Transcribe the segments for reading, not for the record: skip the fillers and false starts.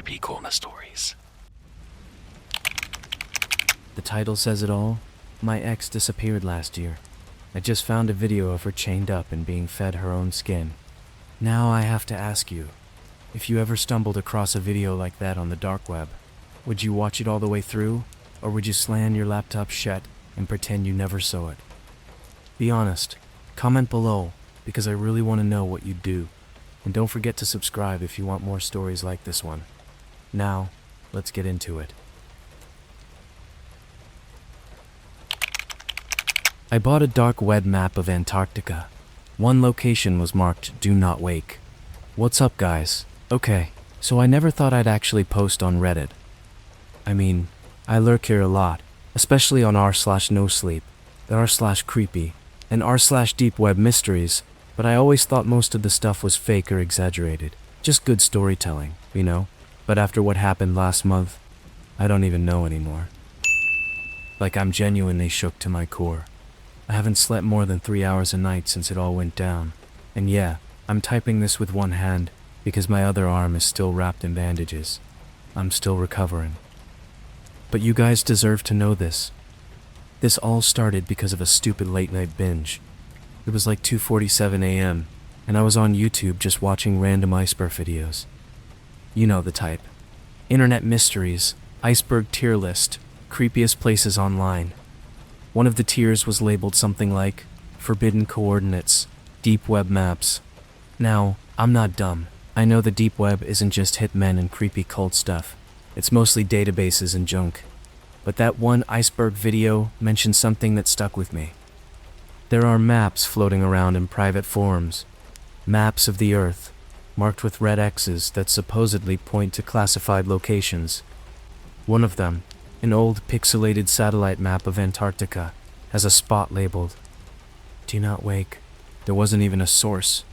CreepyCorner stories. The title says it all. My ex disappeared last year. I just found a video of her chained up and being fed her own skin. Now I have to ask you, if you ever stumbled across a video like that on the dark web, would you watch it all the way through, or would you slam your laptop shut and pretend you never saw it? Be honest. Comment below, because I really want to know what you'd do. And don't forget to subscribe if you want more stories like this one. Now, let's get into it. I bought a dark web map of Antarctica. One location was marked Do Not Wake. What's up, guys? Okay, so I never thought I'd actually post on Reddit. I mean, I lurk here a lot, especially on r/nosleep, r/creepy, and r/deep web mysteries, but I always thought most of the stuff was fake or exaggerated. Just good storytelling, you know? But after what happened last month, I don't even know anymore. Like, I'm genuinely shook to my core. I haven't slept more than 3 hours a night since it all went down. And yeah, I'm typing this with one hand because my other arm is still wrapped in bandages. I'm still recovering. But you guys deserve to know this. This all started because of a stupid late-night binge. It was like 2:47 a.m., and I was on YouTube just watching random iceberg videos. You know the type. Internet mysteries, iceberg tier list, creepiest places online. One of the tiers was labeled something like Forbidden Coordinates, Deep Web Maps. Now, I'm not dumb. I know the deep web isn't just hitmen and creepy cult stuff. It's mostly databases and junk. But that one iceberg video mentioned something that stuck with me. There are maps floating around in private forums. Maps of the Earth, marked with red X's that supposedly point to classified locations. One of them, an old pixelated satellite map of Antarctica, has a spot labeled Do Not Wake. There wasn't even a source.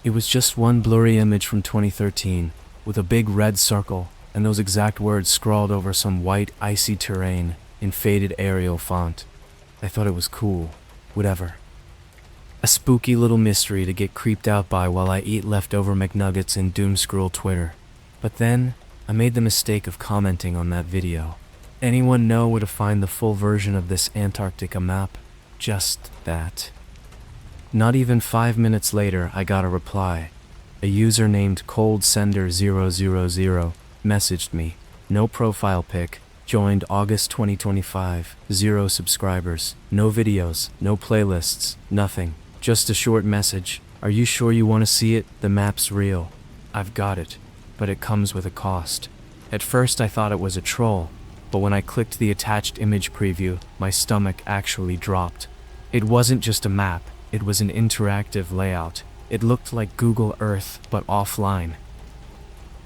It was just one blurry image from 2013 with a big red circle and those exact words scrawled over some white icy terrain in faded Arial font. I thought it was cool. Whatever. A spooky little mystery to get creeped out by while I eat leftover McNuggets and doomscroll Twitter. But then, I made the mistake of commenting on that video. Anyone know where to find the full version of this Antarctica map? Just that. Not even 5 minutes later, I got a reply. A user named ColdSender000 messaged me. No profile pic. Joined August 2025. 0 subscribers. No videos. No playlists. Nothing. Just a short message. Are you sure you want to see it? The map's real. I've got it. But it comes with a cost. At first I thought it was a troll. But when I clicked the attached image preview, my stomach actually dropped. It wasn't just a map, it was an interactive layout. It looked like Google Earth, but offline.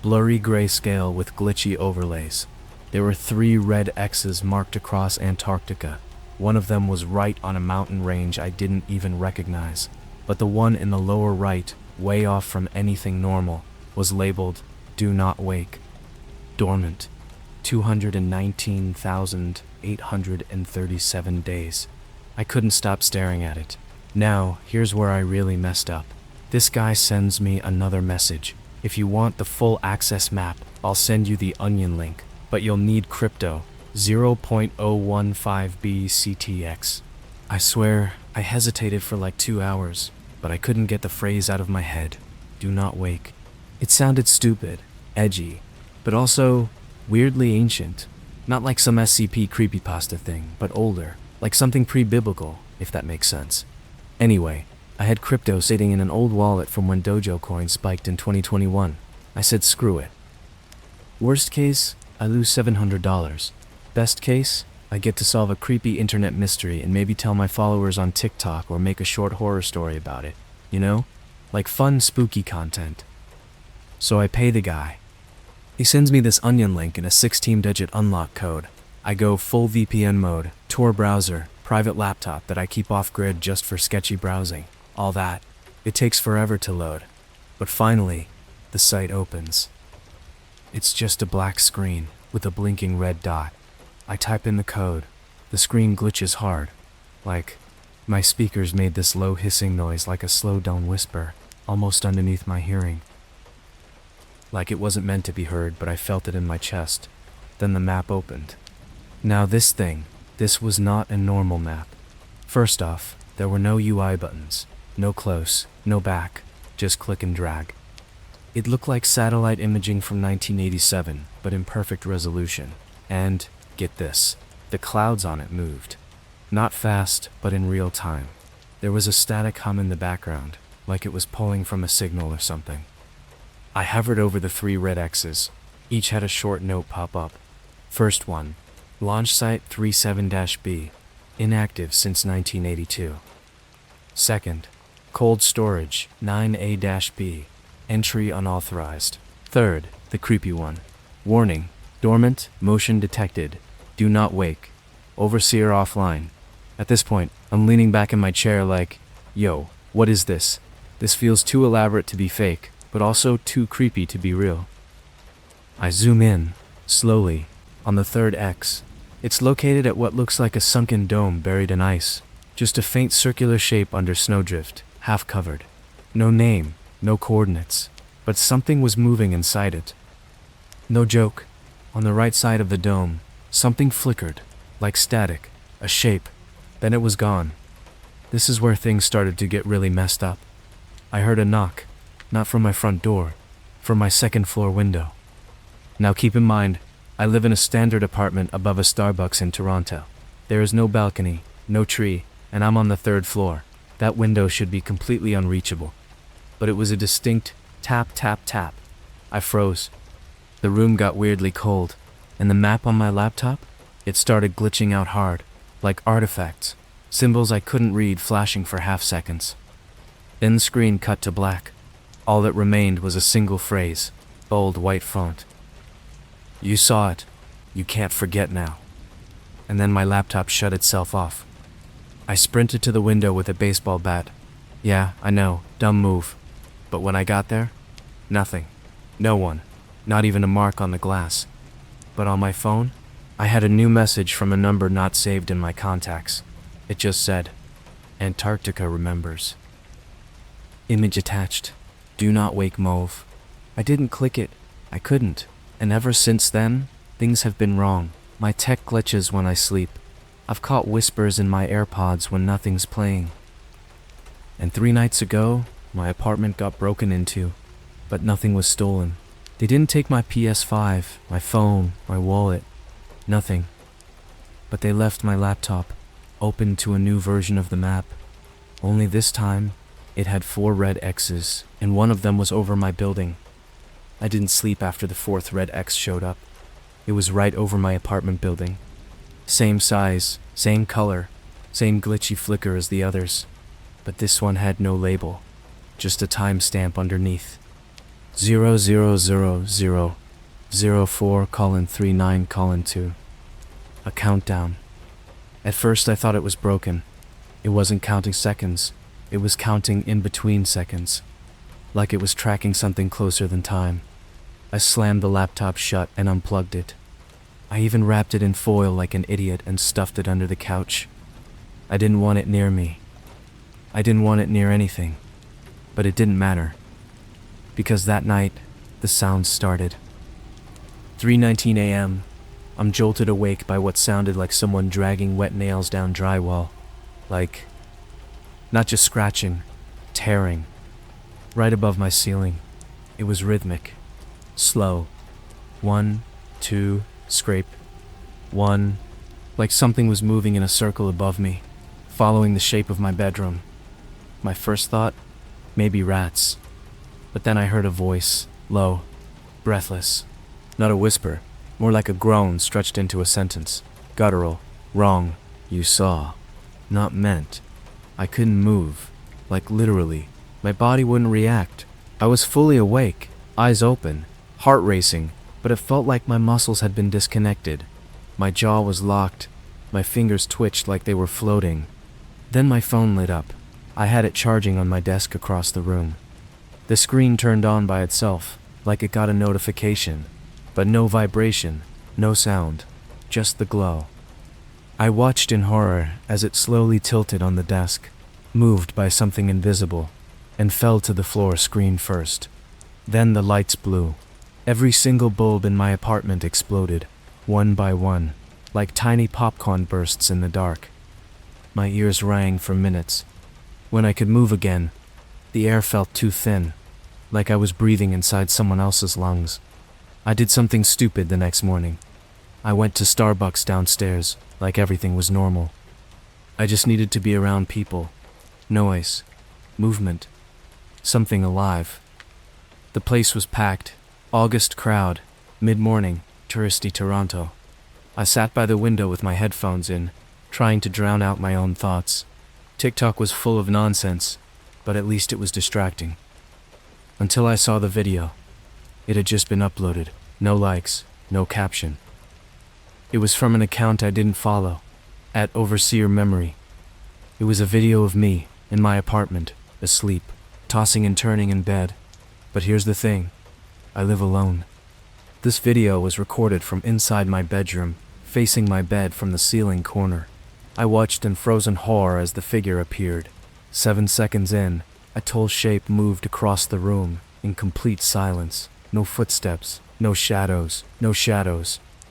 Blurry grayscale with glitchy overlays. There were 3 red X's marked across Antarctica. One of them was right on a mountain range I didn't even recognize. But the one in the lower right, way off from anything normal, was labeled Do Not Wake. Dormant. 219,837 days. I couldn't stop staring at it. Now, here's where I really messed up. This guy sends me another message. If you want the full access map, I'll send you the onion link, but you'll need crypto, 0.015 BCTX. I swear, I hesitated for like 2 hours, but I couldn't get the phrase out of my head. Do not wake. It sounded stupid, edgy, but also weirdly ancient. Not like some SCP Creepypasta thing, but older. Like something pre-biblical, if that makes sense. Anyway, I had crypto sitting in an old wallet from when Dojo coins spiked in 2021. I said screw it. Worst case, I lose $700. Best case, I get to solve a creepy internet mystery and maybe tell my followers on TikTok or make a short horror story about it. You know? Like fun, spooky content. So I pay the guy. He sends me this onion link and a 16-digit unlock code. I go full VPN mode, Tor browser, private laptop that I keep off-grid just for sketchy browsing. All that. It takes forever to load. But finally, the site opens. It's just a black screen with a blinking red dot. I type in the code. The screen glitches hard. Like, my speakers made this low hissing noise like a slowed-down whisper, almost underneath my hearing. like it wasn't meant to be heard, but I felt it in my chest. Then the map opened. Now this was not a normal map. First off, there were no UI buttons, no close, no back, just click and drag. It looked like satellite imaging from 1987, but in perfect resolution. And, get this, the clouds on it moved. Not fast, but in real time. There was a static hum in the background, like it was pulling from a signal or something. I hovered over the 3 red X's. Each had a short note pop up. First one, launch site 37-B, inactive since 1982. Second, cold storage 9A-B, entry unauthorized. Third, the creepy one. Warning, dormant, motion detected, do not wake, overseer offline. At this point, I'm leaning back in my chair like, yo, what is this? This feels too elaborate to be fake, but also too creepy to be real. I zoom in, slowly, on the 3rd X. It's located at what looks like a sunken dome buried in ice. Just a faint circular shape under snowdrift, half covered. No name, no coordinates, but something was moving inside it. No joke. On the right side of the dome, something flickered, like static, a shape. Then it was gone. This is where things started to get really messed up. I heard a knock, not from my front door, from my 2nd floor window. Now keep in mind, I live in a standard apartment above a Starbucks in Toronto. There is no balcony, no tree, and I'm on the 3rd floor. That window should be completely unreachable. But it was a distinct tap, tap, tap. I froze. The room got weirdly cold, and the map on my laptop, it started glitching out hard, like artifacts, symbols I couldn't read flashing for half seconds. Then the screen cut to black. All that remained was a single phrase, bold white font. You saw it. You can't forget now. And then my laptop shut itself off. I sprinted to the window with a baseball bat. Yeah, I know, dumb move. But when I got there, nothing. No one. Not even a mark on the glass. But on my phone, I had a new message from a number not saved in my contacts. It just said, Antarctica remembers. Image attached. Do not wake mauve. I didn't click it. I couldn't. And ever since then, things have been wrong. My tech glitches when I sleep. I've caught whispers in my AirPods when nothing's playing. And 3 nights ago, my apartment got broken into, but nothing was stolen. They didn't take my PS5, my phone, my wallet, nothing. But they left my laptop, open to a new version of the map. Only this time, it had 4 red X's, and one of them was over my building. I didn't sleep after the 4th red X showed up. It was right over my apartment building. Same size, same color, same glitchy flicker as the others. But this one had no label, just a timestamp underneath. 000004:39:2. A countdown. At first I thought it was broken. It wasn't counting seconds, it was counting in between seconds. Like it was tracking something closer than time. I slammed the laptop shut and unplugged it. I even wrapped it in foil like an idiot and stuffed it under the couch. I didn't want it near me. I didn't want it near anything. But it didn't matter. Because that night, the sounds started. 3:19 a.m. I'm jolted awake by what sounded like someone dragging wet nails down drywall. Like, not just scratching, tearing. Right above my ceiling. It was rhythmic. Slow. 1, 2, scrape. 1. Like something was moving in a circle above me, following the shape of my bedroom. My first thought, maybe rats. But then I heard a voice, low, breathless. Not a whisper, more like a groan stretched into a sentence. Guttural. Wrong. You saw. Not meant. I couldn't move. Like literally. My body wouldn't react. I was fully awake, eyes open, heart racing, but it felt like my muscles had been disconnected. My jaw was locked. My fingers twitched like they were floating. Then my phone lit up. I had it charging on my desk across the room. The screen turned on by itself, like it got a notification, but no vibration, no sound, just the glow. I watched in horror as it slowly tilted on the desk, moved by something invisible, and fell to the floor screen first. Then the lights blew. Every single bulb in my apartment exploded, one by one, like tiny popcorn bursts in the dark. My ears rang for minutes. When I could move again, the air felt too thin, like I was breathing inside someone else's lungs. I did something stupid the next morning. I went to Starbucks downstairs, like everything was normal. I just needed to be around people, noise, movement, something alive. The place was packed, August crowd, mid-morning, touristy Toronto. I sat by the window with my headphones in, trying to drown out my own thoughts. TikTok was full of nonsense, but at least it was distracting. Until I saw the video. It had just been uploaded, no likes, no caption. It was from an account I didn't follow, at Overseer Memory. It was a video of me, in my apartment, asleep, tossing and turning in bed. But here's the thing, I live alone. This video was recorded from inside my bedroom, facing my bed from the ceiling corner. I watched in frozen horror as the figure appeared. 7 seconds in, a tall shape moved across the room, in complete silence. No footsteps, no shadows,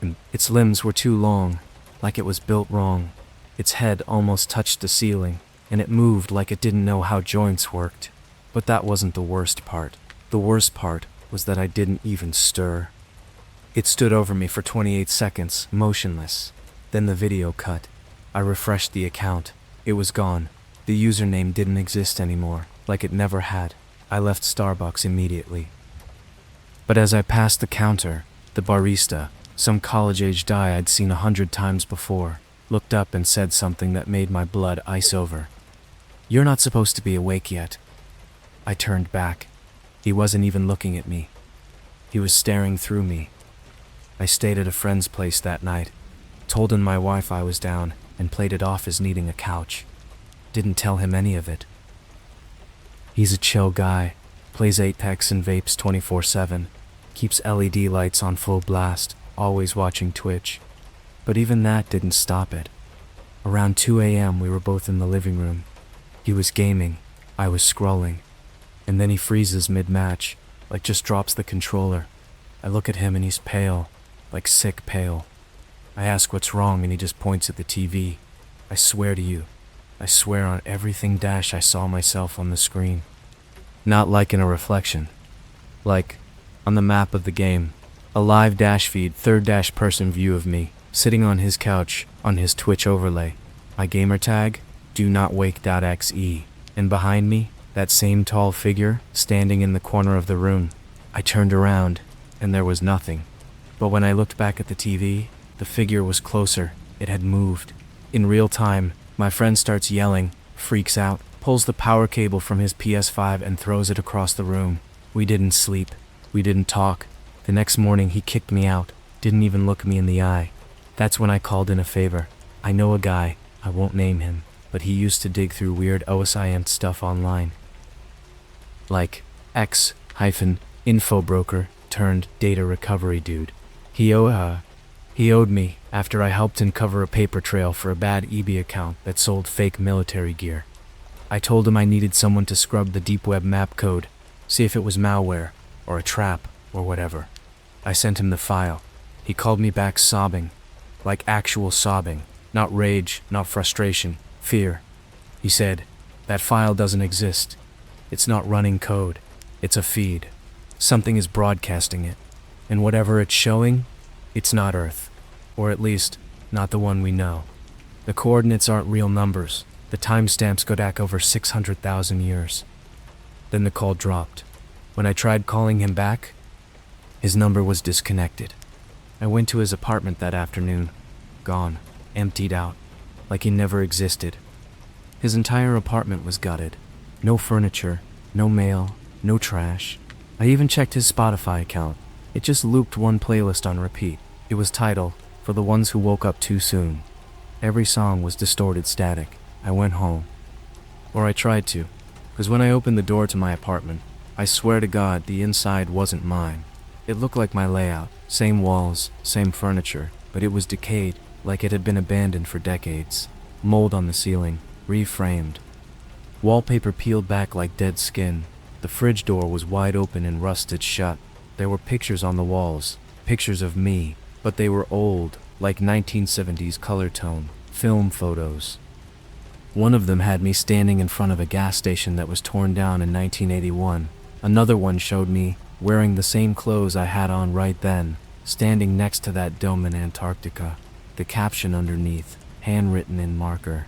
and its limbs were too long, like it was built wrong. Its head almost touched the ceiling, and it moved like it didn't know how joints worked. But that wasn't the worst part. The worst part was that I didn't even stir. It stood over me for 28 seconds, motionless. Then the video cut. I refreshed the account. It was gone. The username didn't exist anymore, like it never had. I left Starbucks immediately. But as I passed the counter, the barista, some college-age guy I'd seen 100 times before, looked up and said something that made my blood ice over. "You're not supposed to be awake yet." I turned back. He wasn't even looking at me. He was staring through me. I stayed at a friend's place that night, told him my Wi-Fi was down, and played it off as needing a couch. Didn't tell him any of it. He's a chill guy, plays Apex and vapes 24/7, keeps LED lights on full blast, always watching Twitch. But even that didn't stop it. Around 2 a.m. we were both in the living room. He was gaming, I was scrolling. And then he freezes mid-match, like just drops the controller. I look at him and he's pale, like sick pale. I ask what's wrong and he just points at the TV. I swear to you, I swear on everything dash I saw myself on the screen. Not like in a reflection. Like, on the map of the game, a live dash feed, third dash person view of me, sitting on his couch, on his Twitch overlay. My gamer tag, do not wake.xe. And behind me, that same tall figure, standing in the corner of the room. I turned around, and there was nothing. But when I looked back at the TV, the figure was closer. It had moved. In real time, my friend starts yelling, freaks out, pulls the power cable from his PS5 and throws it across the room. We didn't sleep. We didn't talk. The next morning he kicked me out, didn't even look me in the eye. That's when I called in a favor. I know a guy, I won't name him, but he used to dig through weird OSIM stuff online. Like X-info broker turned data recovery dude. He owed me after I helped uncover a paper trail for a bad eBay account that sold fake military gear. I told him I needed someone to scrub the deep web map code, see if it was malware, or a trap, or whatever. I sent him the file. He called me back sobbing, like actual sobbing, not rage, not frustration, fear. He said, that file doesn't exist. It's not running code. It's a feed. Something is broadcasting it. And whatever it's showing, it's not Earth. Or at least, not the one we know. The coordinates aren't real numbers. The timestamps go back over 600,000 years. Then the call dropped. When I tried calling him back, his number was disconnected. I went to his apartment that afternoon. Gone. Emptied out. Like he never existed. His entire apartment was gutted. No furniture, no mail, no trash. I even checked his Spotify account. It just looped one playlist on repeat. It was titled, For the Ones Who Woke Up Too Soon. Every song was distorted static. I went home. Or I tried to, because when I opened the door to my apartment, I swear to God the inside wasn't mine. It looked like my layout, same walls, same furniture, but it was decayed, like it had been abandoned for decades. Mold on the ceiling, reframed. Wallpaper peeled back like dead skin. The fridge door was wide open and rusted shut. There were pictures on the walls, pictures of me, but they were old, like 1970s color tone, film photos. One of them had me standing in front of a gas station that was torn down in 1981. Another one showed me wearing the same clothes I had on right then, standing next to that dome in Antarctica. The caption underneath, handwritten in marker.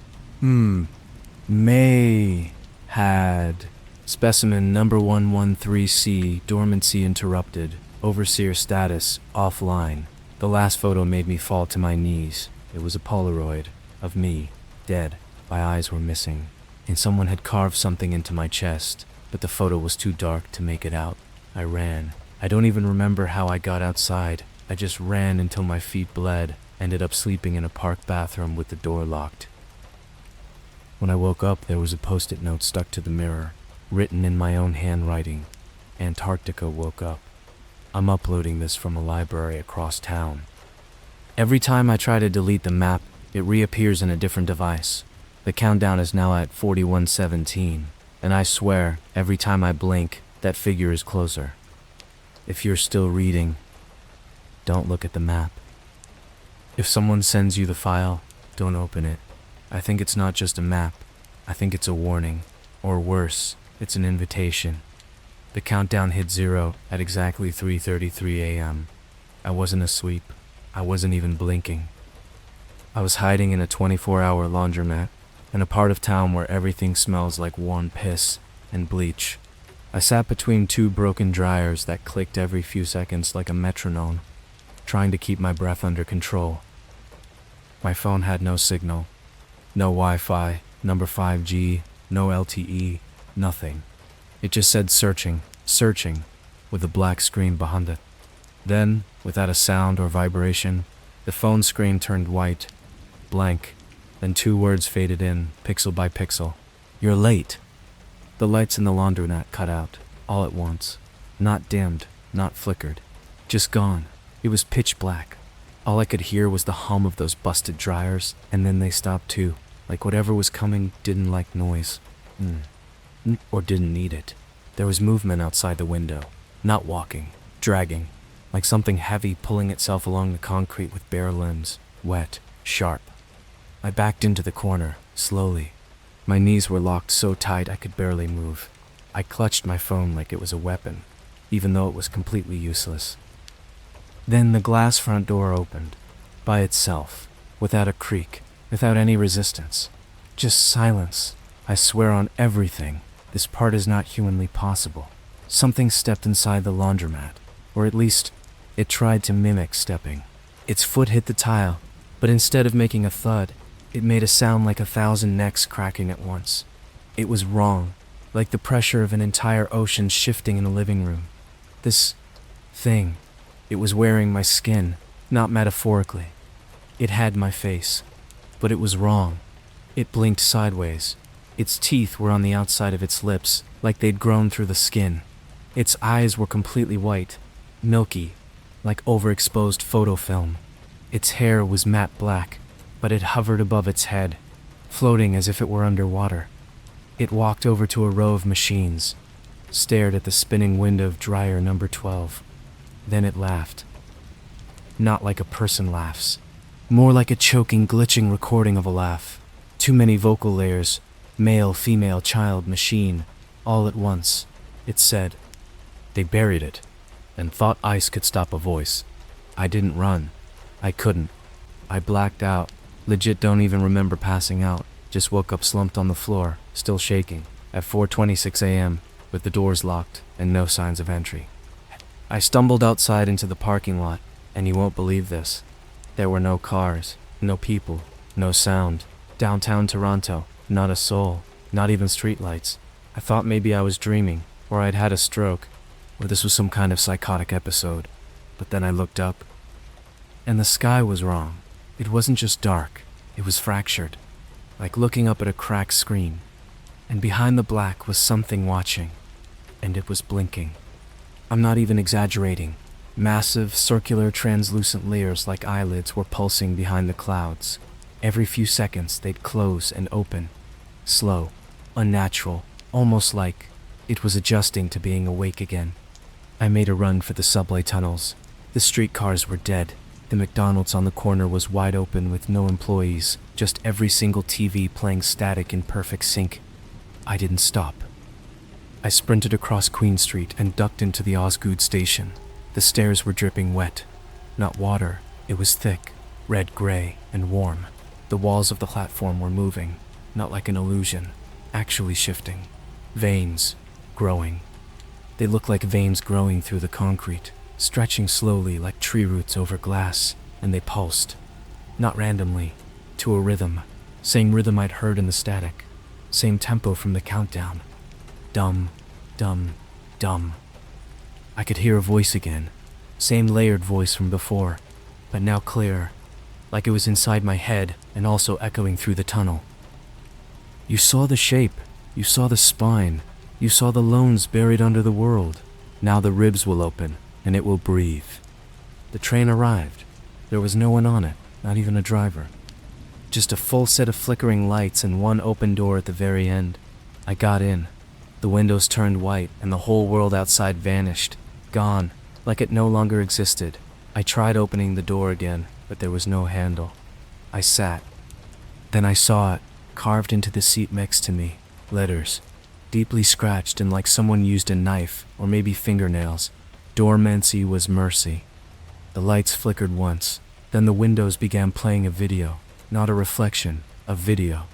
May had specimen number 113C, dormancy interrupted, overseer status, offline. The last photo made me fall to my knees. It was a Polaroid of me, dead. My eyes were missing, and someone had carved something into my chest, but the photo was too dark to make it out. I ran. I don't even remember how I got outside. I just ran until my feet bled, ended up sleeping in a park bathroom with the door locked. When I woke up, there was a post-it note stuck to the mirror, written in my own handwriting. Antarctica woke up. I'm uploading this from a library across town. Every time I try to delete the map, it reappears in a different device. The countdown is now at 4117, and I swear, every time I blink, that figure is closer. If you're still reading, don't look at the map. If someone sends you the file, don't open it. I think it's not just a map. I think it's a warning. Or worse, it's an invitation. The countdown hit 0 at exactly 3:33 a.m. I wasn't asleep. I wasn't even blinking. I was hiding in a 24-hour laundromat in a part of town where everything smells like worn piss and bleach. I sat between two broken dryers that clicked every few seconds like a metronome, trying to keep my breath under control. My phone had no signal. No Wi-Fi, number 5G, no LTE, nothing. It just said searching, searching, with a black screen behind it. Then, without a sound or vibration, the phone screen turned white, blank. Then 2 words faded in, pixel by pixel. You're late. The lights in the laundromat cut out, all at once. Not dimmed, not flickered. Just gone. It was pitch black. All I could hear was the hum of those busted dryers, and then they stopped too. Like whatever was coming didn't like noise. Or didn't need it. There was movement outside the window. Not walking, dragging. Like something heavy pulling itself along the concrete with bare limbs. Wet, sharp. I backed into the corner, slowly. My knees were locked so tight I could barely move. I clutched my phone like it was a weapon, even though it was completely useless. Then the glass front door opened, by itself, without a creak, without any resistance. Just silence. I swear on everything, this part is not humanly possible. Something stepped inside the laundromat, or at least, it tried to mimic stepping. Its foot hit the tile, but instead of making a thud, it made a sound like 1,000 necks cracking at once. It was wrong, like the pressure of an entire ocean shifting in a living room. This thing, it was wearing my skin, not metaphorically. It had my face, but it was wrong. It blinked sideways. Its teeth were on the outside of its lips, like they'd grown through the skin. Its eyes were completely white, milky, like overexposed photo film. Its hair was matte black, but it hovered above its head, floating as if it were underwater. It walked over to a row of machines, stared at the spinning window of dryer number 12. Then it laughed. Not like a person laughs, more like a choking, glitching recording of a laugh. Too many vocal layers, male, female, child, machine, all at once. It said, they buried it, and thought ice could stop a voice. I didn't run. I couldn't. I blacked out. Legit don't even remember passing out. Just woke up slumped on the floor, still shaking, at 4:26 a.m., with the doors locked and no signs of entry. I stumbled outside into the parking lot, and you won't believe this. There were no cars, no people, no sound. Downtown Toronto, not a soul, not even streetlights. I thought maybe I was dreaming, or I'd had a stroke, or this was some kind of psychotic episode. But then I looked up, and the sky was wrong. It wasn't just dark, it was fractured, like looking up at a cracked screen. And behind the black was something watching, and it was blinking. I'm not even exaggerating. Massive, circular, translucent layers like eyelids were pulsing behind the clouds. Every few seconds they'd close and open. Slow, unnatural, almost like it was adjusting to being awake again. I made a run for the subway tunnels. The streetcars were dead. The McDonald's on the corner was wide open with no employees, just every single TV playing static in perfect sync. I didn't stop. I sprinted across Queen Street and ducked into the Osgood station. The stairs were dripping wet. Not water, it was thick, red-gray, and warm. The walls of the platform were moving, not like an illusion, actually shifting. Veins, growing. They looked like veins growing through the concrete, stretching slowly like tree roots over glass, and they pulsed. Not randomly, to a rhythm, same rhythm I'd heard in the static, same tempo from the countdown. Dum, dum, dum. I could hear a voice again, same layered voice from before, but now clear, like it was inside my head and also echoing through the tunnel. You saw the shape, you saw the spine, you saw the loans buried under the world. Now the ribs will open, and it will breathe. The train arrived. There was no one on it, not even a driver. Just a full set of flickering lights and one open door at the very end. I got in. The windows turned white, and the whole world outside vanished, gone, like it no longer existed. I tried opening the door again, but there was no handle. I sat. Then I saw it, carved into the seat next to me. Letters, deeply scratched and like someone used a knife, or maybe fingernails. Dormancy was mercy. The lights flickered once, then the windows began playing a video, not a reflection, a video.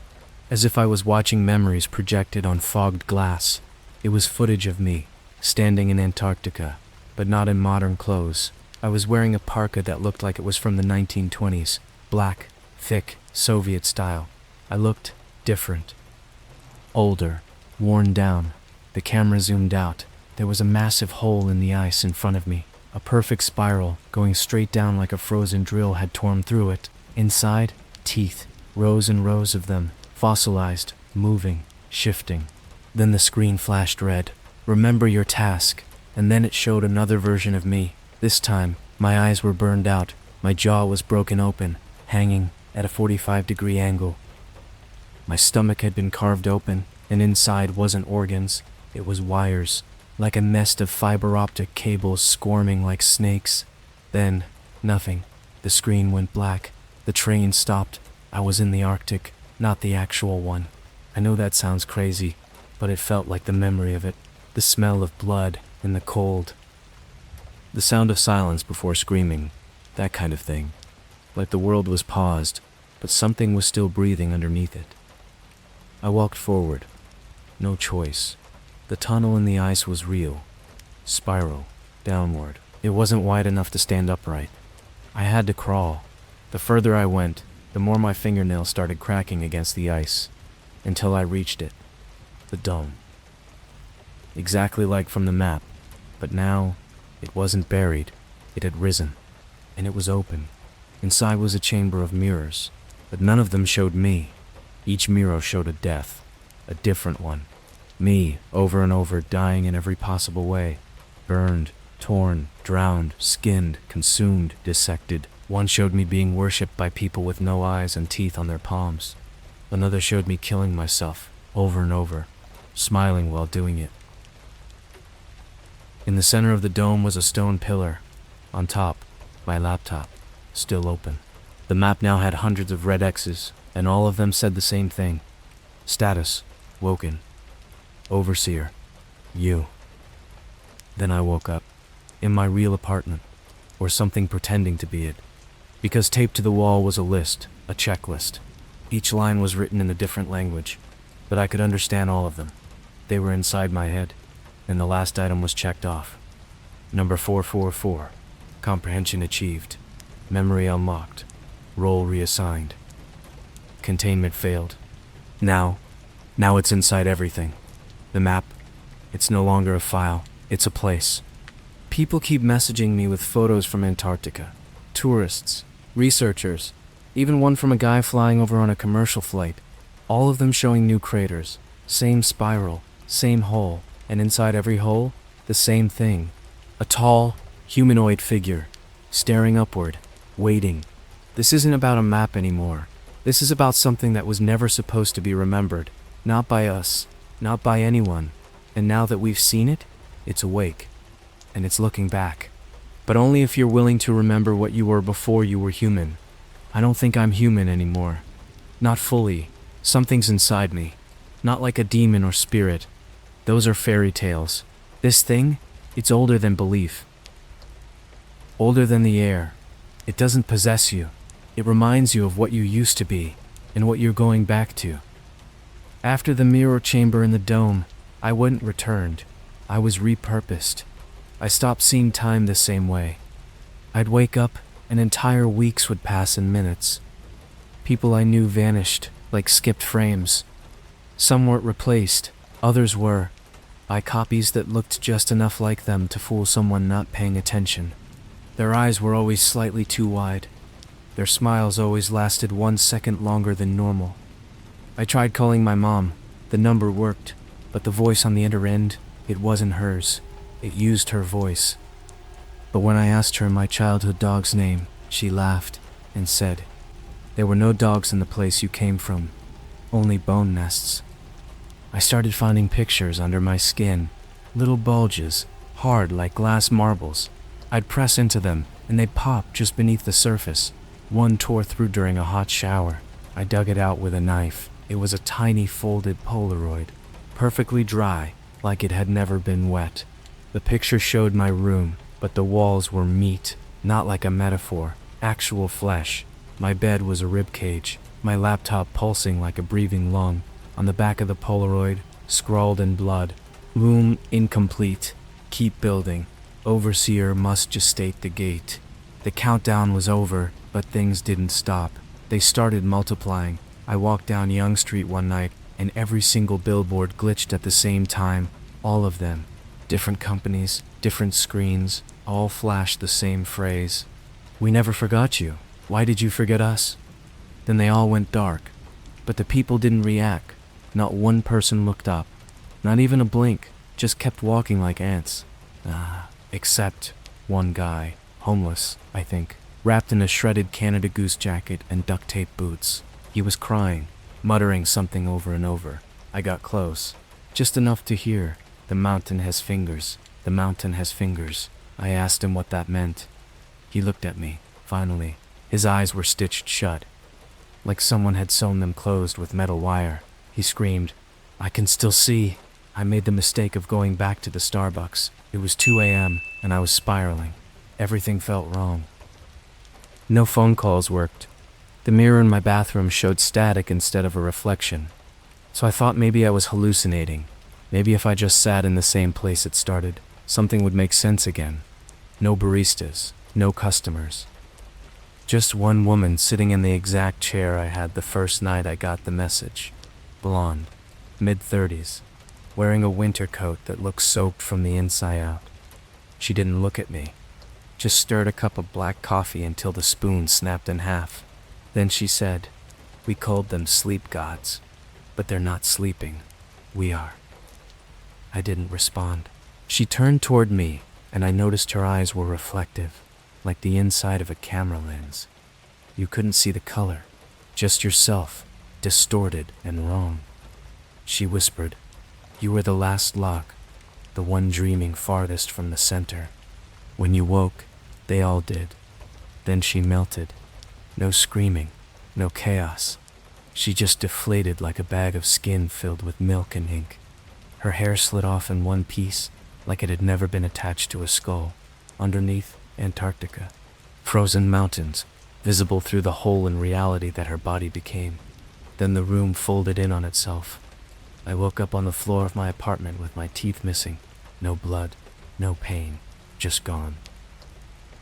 As if I was watching memories projected on fogged glass. It was footage of me, standing in Antarctica, but not in modern clothes. I was wearing a parka that looked like it was from the 1920s, black, thick, Soviet style. I looked different. Older, worn down. The camera zoomed out. There was a massive hole in the ice in front of me, a perfect spiral going straight down like a frozen drill had torn through it. Inside, teeth, rows and rows of them, fossilized, moving, shifting. Then the screen flashed red. Remember your task. And then it showed another version of me. This time, my eyes were burned out. My jaw was broken open, hanging at a 45-degree angle. My stomach had been carved open, and inside wasn't organs. It was wires, like a nest of fiber optic cables squirming like snakes. Then, nothing. The screen went black. The train stopped. I was in the Arctic, not the actual one. I know that sounds crazy, but it felt like the memory of it. The smell of blood and the cold. The sound of silence before screaming, that kind of thing. Like the world was paused, but something was still breathing underneath it. I walked forward. No choice. The tunnel in the ice was real. Spiral, downward. It wasn't wide enough to stand upright. I had to crawl. The further I went, the more my fingernails started cracking against the ice, until I reached it. The dome. Exactly like from the map, but now it wasn't buried. It had risen, and it was open. Inside was a chamber of mirrors, but none of them showed me. Each mirror showed a death, a different one. Me, over and over, dying in every possible way. Burned, torn, drowned, skinned, consumed, dissected. One showed me being worshipped by people with no eyes and teeth on their palms. Another showed me killing myself, over and over, smiling while doing it. In the center of the dome was a stone pillar. On top, my laptop, still open. The map now had hundreds of red X's, and all of them said the same thing. Status, woken. Overseer, you. Then I woke up, in my real apartment, or something pretending to be it, because taped to the wall was a list, a checklist. Each line was written in a different language, but I could understand all of them. They were inside my head, and the last item was checked off. Number 444, comprehension achieved, memory unlocked, role reassigned. Containment failed. Now it's inside everything. The map, it's no longer a file, it's a place. People keep messaging me with photos from Antarctica. Tourists, researchers, even one from a guy flying over on a commercial flight. All of them showing new craters, same spiral, same hole, and inside every hole, the same thing. A tall, humanoid figure, staring upward, waiting. This isn't about a map anymore. This is about something that was never supposed to be remembered. Not by us, not by anyone. And now that we've seen it, it's awake. and it's looking back. But only if you're willing to remember what you were before you were human. I don't think I'm human anymore. Not fully. Something's inside me. Not like a demon or spirit. Those are fairy tales. This thing, it's older than belief. Older than the air. It doesn't possess you. It reminds you of what you used to be and what you're going back to. After the mirror chamber in the dome, I wasn't returned. I was repurposed. I stopped seeing time the same way. I'd wake up and entire weeks would pass in minutes. People I knew vanished like skipped frames. Some weren't replaced, others were, by copies that looked just enough like them to fool someone not paying attention. Their eyes were always slightly too wide. Their smiles always lasted 1 second longer than normal. I tried calling my mom. The number worked, but the voice on the other end, it wasn't hers. It used her voice. But when I asked her my childhood dog's name, she laughed and said, "There were no dogs in the place you came from, only bone nests." I started finding pictures under my skin, little bulges, hard like glass marbles. I'd press into them, and they'd pop just beneath the surface. One tore through during a hot shower. I dug it out with a knife. It was a tiny folded Polaroid, perfectly dry, like it had never been wet. The picture showed my room, but the walls were meat, not like a metaphor, actual flesh. My bed was a rib cage, my laptop pulsing like a breathing lung. On the back of the Polaroid, scrawled in blood, "Room incomplete. Keep building. Overseer must gestate the gate." The countdown was over, but things didn't stop. They started multiplying. I walked down Yonge Street one night, and every single billboard glitched at the same time. All of them. Different companies, different screens, all flashed the same phrase. "We never forgot you. Why did you forget us?" Then they all went dark. But the people didn't react. Not one person looked up. Not even a blink. Just kept walking like ants. Except one guy. Homeless, I think. Wrapped in a shredded Canada Goose jacket and duct tape boots. He was crying, muttering something over and over. I got close. Just enough to hear, "The mountain has fingers. The mountain has fingers." I asked him what that meant. He looked at me, finally. His eyes were stitched shut, like someone had sewn them closed with metal wire. He screamed, "I can still see." I made the mistake of going back to the Starbucks. It was 2 a.m. and I was spiraling. Everything felt wrong. No phone calls worked. The mirror in my bathroom showed static instead of a reflection. So I thought maybe I was hallucinating. Maybe if I just sat in the same place it started, something would make sense again. No baristas, no customers. Just one woman sitting in the exact chair I had the first night I got the message. Blonde, mid-30s, wearing a winter coat that looked soaked from the inside out. She didn't look at me, just stirred a cup of black coffee until the spoon snapped in half. Then she said, "We called them sleep gods, but they're not sleeping. We are." I didn't respond. She turned toward me, and I noticed her eyes were reflective, like the inside of a camera lens. You couldn't see the color, just yourself, distorted and wrong. She whispered, "You were the last lock, the one dreaming farthest from the center. When you woke, they all did." Then she melted. No screaming, no chaos. She just deflated like a bag of skin filled with milk and ink. Her hair slid off in one piece, like it had never been attached to a skull. Underneath, Antarctica. Frozen mountains, visible through the hole in reality that her body became. Then the room folded in on itself. I woke up on the floor of my apartment with my teeth missing. No blood, no pain, just gone.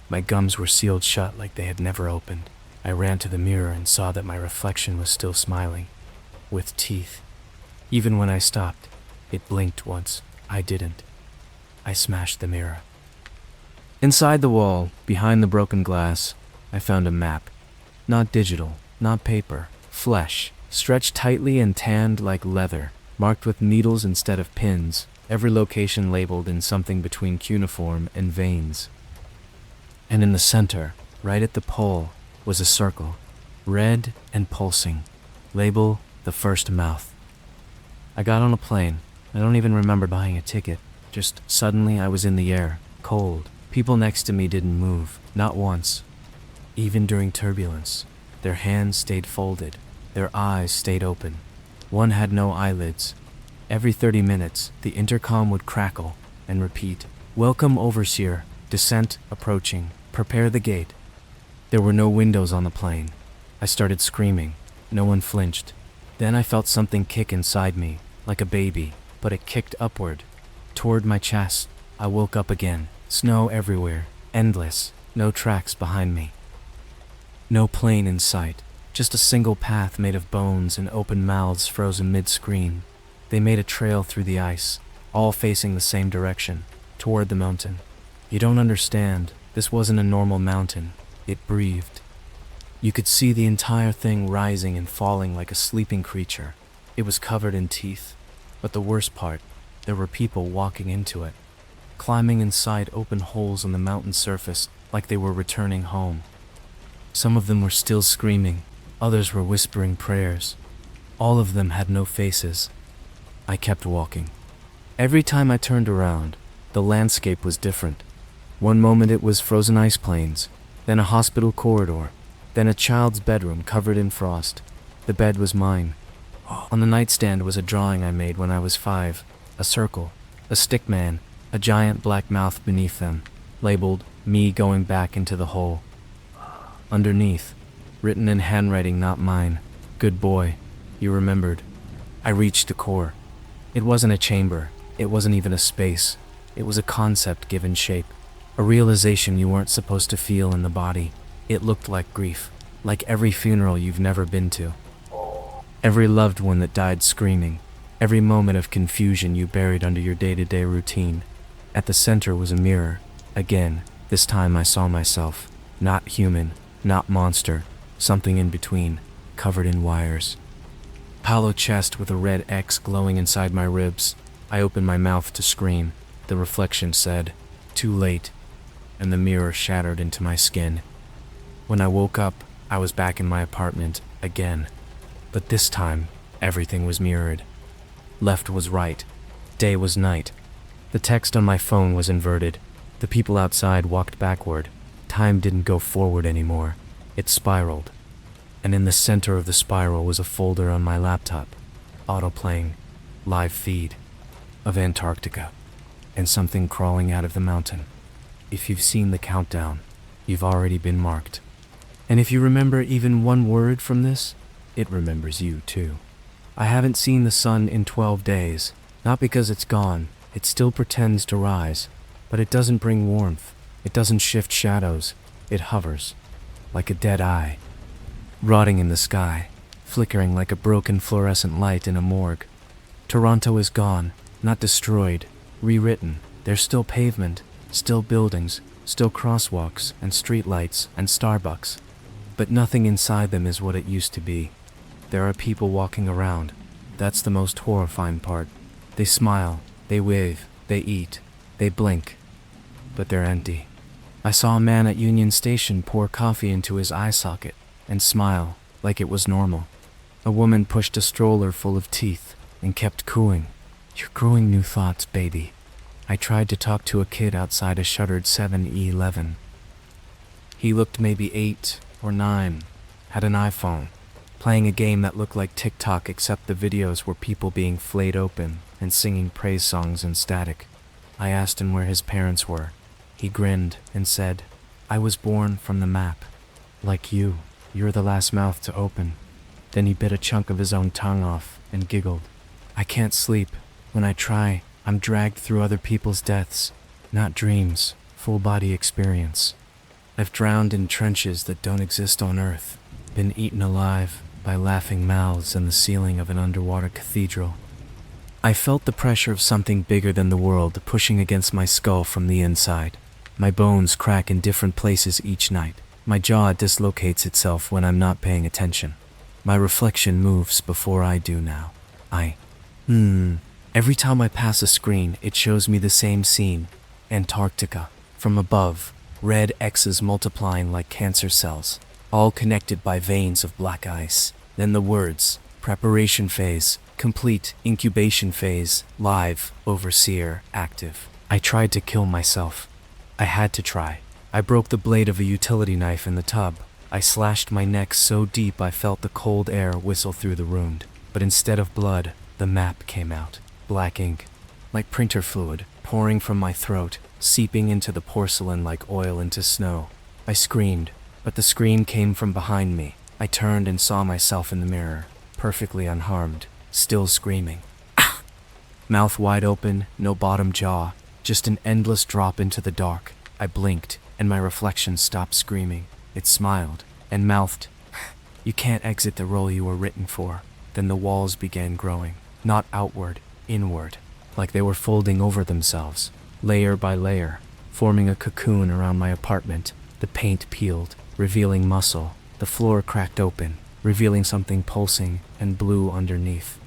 My gums were sealed shut like they had never opened. I ran to the mirror and saw that my reflection was still smiling, with teeth. Even when I stopped, it blinked once. I didn't. I smashed the mirror. Inside the wall, behind the broken glass, I found a map. Not digital, not paper, flesh, stretched tightly and tanned like leather, marked with needles instead of pins, every location labeled in something between cuneiform and veins. And in the center, right at the pole, was a circle, red and pulsing. Label, the first mouth. I got on a plane. I don't even remember buying a ticket. Just suddenly I was in the air. cold. People next to me didn't move, not once. Even during turbulence, their hands stayed folded, their eyes stayed open. One had no eyelids. Every 30 minutes, the intercom would crackle and repeat, "Welcome, overseer. Descent approaching. Prepare the gate." There were no windows on the plane. I started screaming. No one flinched. Then I felt something kick inside me, like a baby, but it kicked upward, toward my chest. I woke up again. Snow everywhere, endless, no tracks behind me. No plane in sight, just a single path made of bones and open mouths frozen mid-screen. They made a trail through the ice, all facing the same direction, toward the mountain. You don't understand, this wasn't a normal mountain. It breathed. You could see the entire thing rising and falling like a sleeping creature. It was covered in teeth. But the worst part, there were people walking into it, climbing inside open holes on the mountain surface like they were returning home. Some of them were still screaming, others were whispering prayers. All of them had no faces. I kept walking. Every time I turned around, the landscape was different. One moment it was frozen ice plains, then a hospital corridor, then a child's bedroom covered in frost. The bed was mine. On the nightstand was a drawing I made when I was 5, a circle, a stick man, a giant black mouth beneath them, labeled, "Me going back into the hole." Underneath, written in handwriting not mine, "Good boy, you remembered." I reached the core. It wasn't a chamber, it wasn't even a space. It was a concept given shape, a realization you weren't supposed to feel in the body. It looked like grief, like every funeral you've never been to. Every loved one that died screaming, every moment of confusion you buried under your day-to-day routine. At the center was a mirror. Again, this time I saw myself. Not human, not monster, something in between, covered in wires. Hollow chest with a red X glowing inside my ribs. I opened my mouth to scream. The reflection said, "Too late," and the mirror shattered into my skin. When I woke up, I was back in my apartment again. But this time, everything was mirrored. Left was right. Day was night. The text on my phone was inverted. The people outside walked backward. Time didn't go forward anymore. It spiraled. And in the center of the spiral was a folder on my laptop. Autoplaying. Live feed. Of Antarctica. And something crawling out of the mountain. If you've seen the countdown, you've already been marked. And if you remember even one word from this, it remembers you too. I haven't seen the sun in 12 days, not because it's gone, it still pretends to rise, but it doesn't bring warmth, it doesn't shift shadows, it hovers, like a dead eye, rotting in the sky, flickering like a broken fluorescent light in a morgue. Toronto is gone, not destroyed, rewritten. There's still pavement, still buildings, still crosswalks and streetlights and Starbucks, but nothing inside them is what it used to be. There are people walking around. That's the most horrifying part. They smile, they wave, they eat, they blink, but they're empty. I saw a man at Union Station pour coffee into his eye socket and smile like it was normal. A woman pushed a stroller full of teeth and kept cooing. "You're growing new thoughts, baby." I tried to talk to a kid outside a shuttered 7-Eleven. He looked maybe 8 or 9, had an iPhone, playing a game that looked like TikTok except the videos were people being flayed open and singing praise songs in static. I asked him where his parents were. He grinned and said, "I was born from the map. Like you, you're the last mouth to open." Then he bit a chunk of his own tongue off and giggled. I can't sleep. When I try, I'm dragged through other people's deaths, not dreams, full body experience. I've drowned in trenches that don't exist on Earth, been eaten alive by laughing mouths and the ceiling of an underwater cathedral. I felt the pressure of something bigger than the world pushing against my skull from the inside. My bones crack in different places each night. My jaw dislocates itself when I'm not paying attention. My reflection moves before I do now. Every time I pass a screen, it shows me the same scene. Antarctica. From above, red X's multiplying like cancer cells, all connected by veins of black ice. Then the words, preparation phase, complete, incubation phase, live, overseer, active. I tried to kill myself. I had to try. I broke the blade of a utility knife in the tub. I slashed my neck so deep I felt the cold air whistle through the wound. But instead of blood, the map came out. Black ink, like printer fluid, pouring from my throat, seeping into the porcelain like oil into snow. I screamed, but the scream came from behind me. I turned and saw myself in the mirror, perfectly unharmed, still screaming. Mouth wide open, no bottom jaw, just an endless drop into the dark. I blinked, and my reflection stopped screaming. It smiled, and mouthed, "You can't exit the role you were written for." Then the walls began growing, not outward, inward, like they were folding over themselves, layer by layer, forming a cocoon around my apartment. The paint peeled, revealing muscle. The floor cracked open, revealing something pulsing and blue underneath.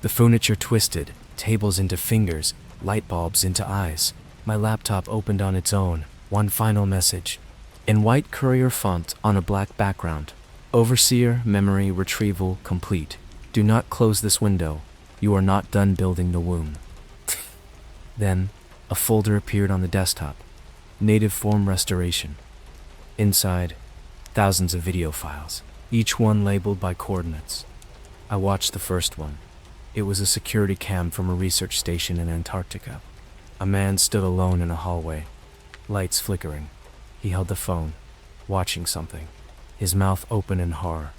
The furniture twisted, tables into fingers, light bulbs into eyes. My laptop opened on its own. One final message, in white courier font on a black background. Overseer, memory retrieval complete. Do not close this window. You are not done building the womb. Then, a folder appeared on the desktop. Native form restoration. Inside, thousands of video files, each one labeled by coordinates. I watched the first one. It was a security cam from a research station in Antarctica. A man stood alone in a hallway, lights flickering. He held the phone, watching something, his mouth open in horror.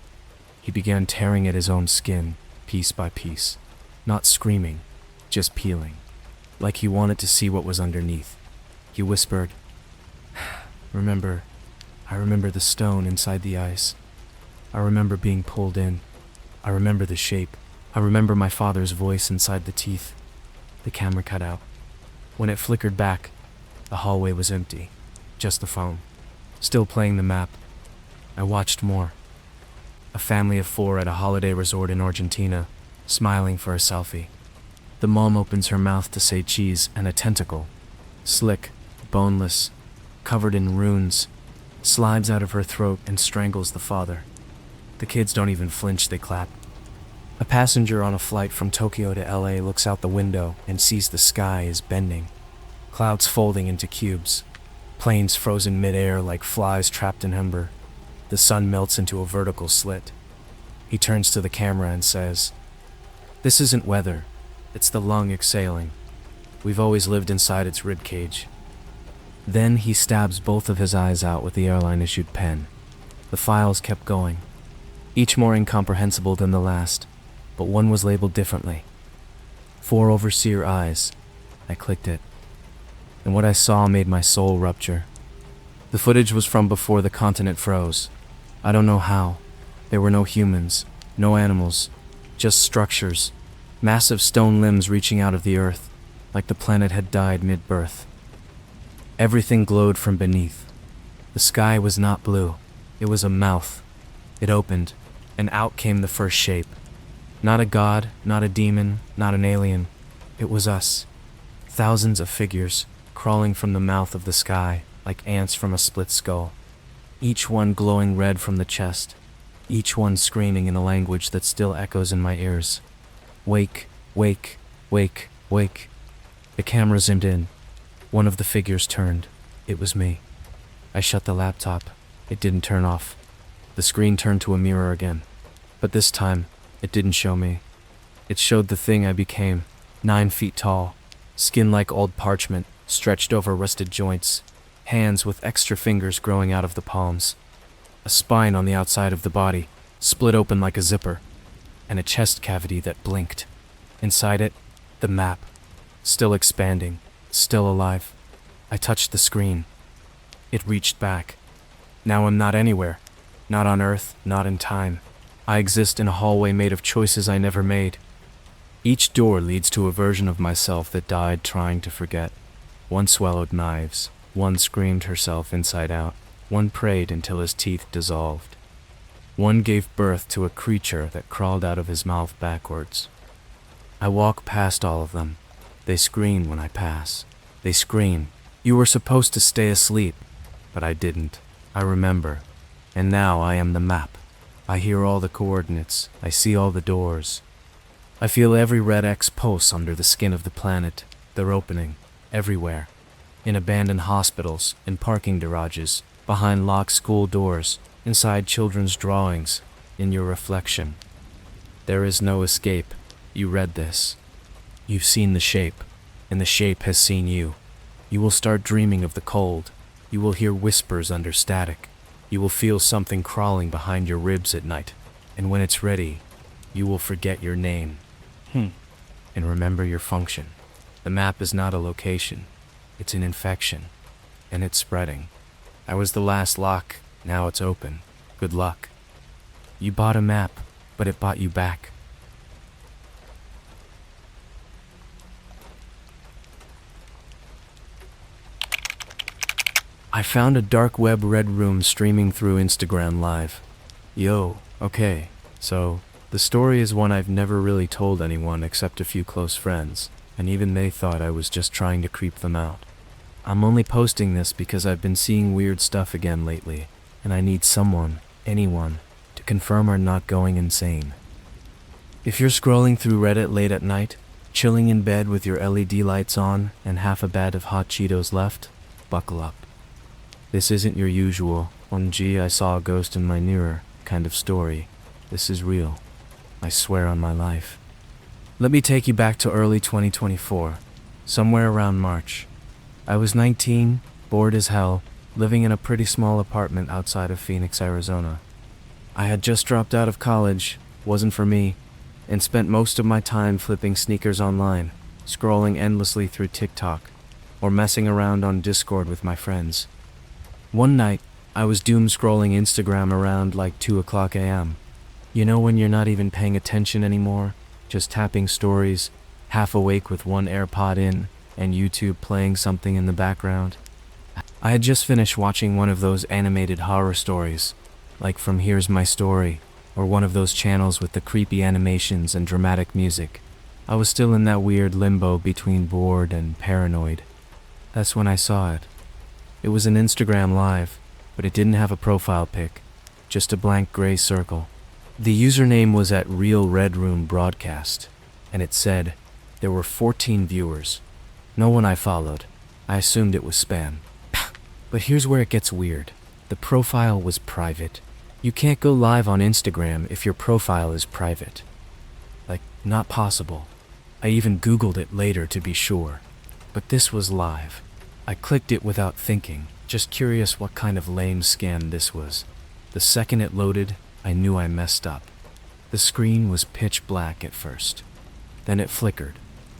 He began tearing at his own skin, piece by piece, not screaming, just peeling, like he wanted to see what was underneath. He whispered, I remember the stone inside the ice. I remember being pulled in. I remember the shape. I remember my father's voice inside the teeth. The camera cut out. When it flickered back, the hallway was empty. Just the phone, still playing the map. I watched more. A family of 4 at a holiday resort in Argentina, smiling for a selfie. The mom opens her mouth to say cheese, and a tentacle, slick, boneless, covered in runes, slides out of her throat and strangles the father. The kids don't even flinch, they clap. A passenger on a flight from Tokyo to LA looks out the window and sees the sky is bending, clouds folding into cubes, planes frozen midair like flies trapped in ember. The sun melts into a vertical slit. He turns to the camera and says, "This isn't weather, it's the lung exhaling. We've always lived inside its ribcage." Then he stabs both of his eyes out with the airline-issued pen. The files kept going, each more incomprehensible than the last, but one was labeled differently. 4 overseer eyes. I clicked it, and what I saw made my soul rupture. The footage was from before the continent froze. I don't know how. There were no humans, no animals, just structures, massive stone limbs reaching out of the earth, like the planet had died mid-birth. Everything glowed from beneath. The sky was not blue. It was a mouth. It opened, and out came the first shape. Not a god, not a demon, not an alien. It was us. Thousands of figures, crawling from the mouth of the sky, like ants from a split skull. Each one glowing red from the chest. Each one screaming in a language that still echoes in my ears. Wake, wake, wake, wake. The camera zoomed in. One of the figures turned. It was me. I shut the laptop. It didn't turn off. The screen turned to a mirror again. But this time, it didn't show me. It showed the thing I became, 9 feet tall, skin like old parchment, stretched over rusted joints, hands with extra fingers growing out of the palms, a spine on the outside of the body, split open like a zipper, and a chest cavity that blinked. Inside it, the map, still expanding, still alive. I touched the screen. It reached back. Now I'm not anywhere. Not on Earth, not in time. I exist in a hallway made of choices I never made. Each door leads to a version of myself that died trying to forget. One swallowed knives. One screamed herself inside out. One prayed until his teeth dissolved. One gave birth to a creature that crawled out of his mouth backwards. I walk past all of them. They scream when I pass. They scream, "You were supposed to stay asleep." But I didn't. I remember. And now I am the map. I hear all the coordinates. I see all the doors. I feel every red X pulse under the skin of the planet. They're opening. Everywhere. In abandoned hospitals, in parking garages, behind locked school doors, inside children's drawings, in your reflection. There is no escape. You read this. You've seen the shape, and the shape has seen you. You will start dreaming of the cold. You will hear whispers under static. You will feel something crawling behind your ribs at night. And when it's ready, you will forget your name. And remember your function. The map is not a location. It's an infection. And it's spreading. I was the last lock. Now it's open. Good luck. You bought a map, but it bought you back. I found a dark web red room streaming through Instagram Live. Yo, okay, so the story is one I've never really told anyone except a few close friends, and even they thought I was just trying to creep them out. I'm only posting this because I've been seeing weird stuff again lately, and I need someone, anyone, to confirm I'm not going insane. If you're scrolling through Reddit late at night, chilling in bed with your LED lights on and half a bag of hot Cheetos left, buckle up. This isn't your usual, gee, I saw a ghost in my mirror kind of story. This is real. I swear on my life. Let me take you back to early 2024, somewhere around March. I was 19, bored as hell, living in a pretty small apartment outside of Phoenix, Arizona. I had just dropped out of college, wasn't for me, and spent most of my time flipping sneakers online, scrolling endlessly through TikTok, or messing around on Discord with my friends. One night, I was doom scrolling Instagram around like 2 o'clock a.m. You know when you're not even paying attention anymore, just tapping stories, half awake with one AirPod in, and YouTube playing something in the background? I had just finished watching one of those animated horror stories, like from Here's My Story, or one of those channels with the creepy animations and dramatic music. I was still in that weird limbo between bored and paranoid. That's when I saw it. It was an Instagram Live, but it didn't have a profile pic, just a blank gray circle. The username was at Real Red Room Broadcast, and it said there were 14 viewers. No one I followed. I assumed it was spam. But here's where it gets weird. The profile was private. You can't go live on Instagram if your profile is private. Like, not possible. I even Googled it later to be sure. But this was live. I clicked it without thinking, just curious what kind of lame scam this was. The second it loaded, I knew I messed up. The screen was pitch black at first. Then it flickered,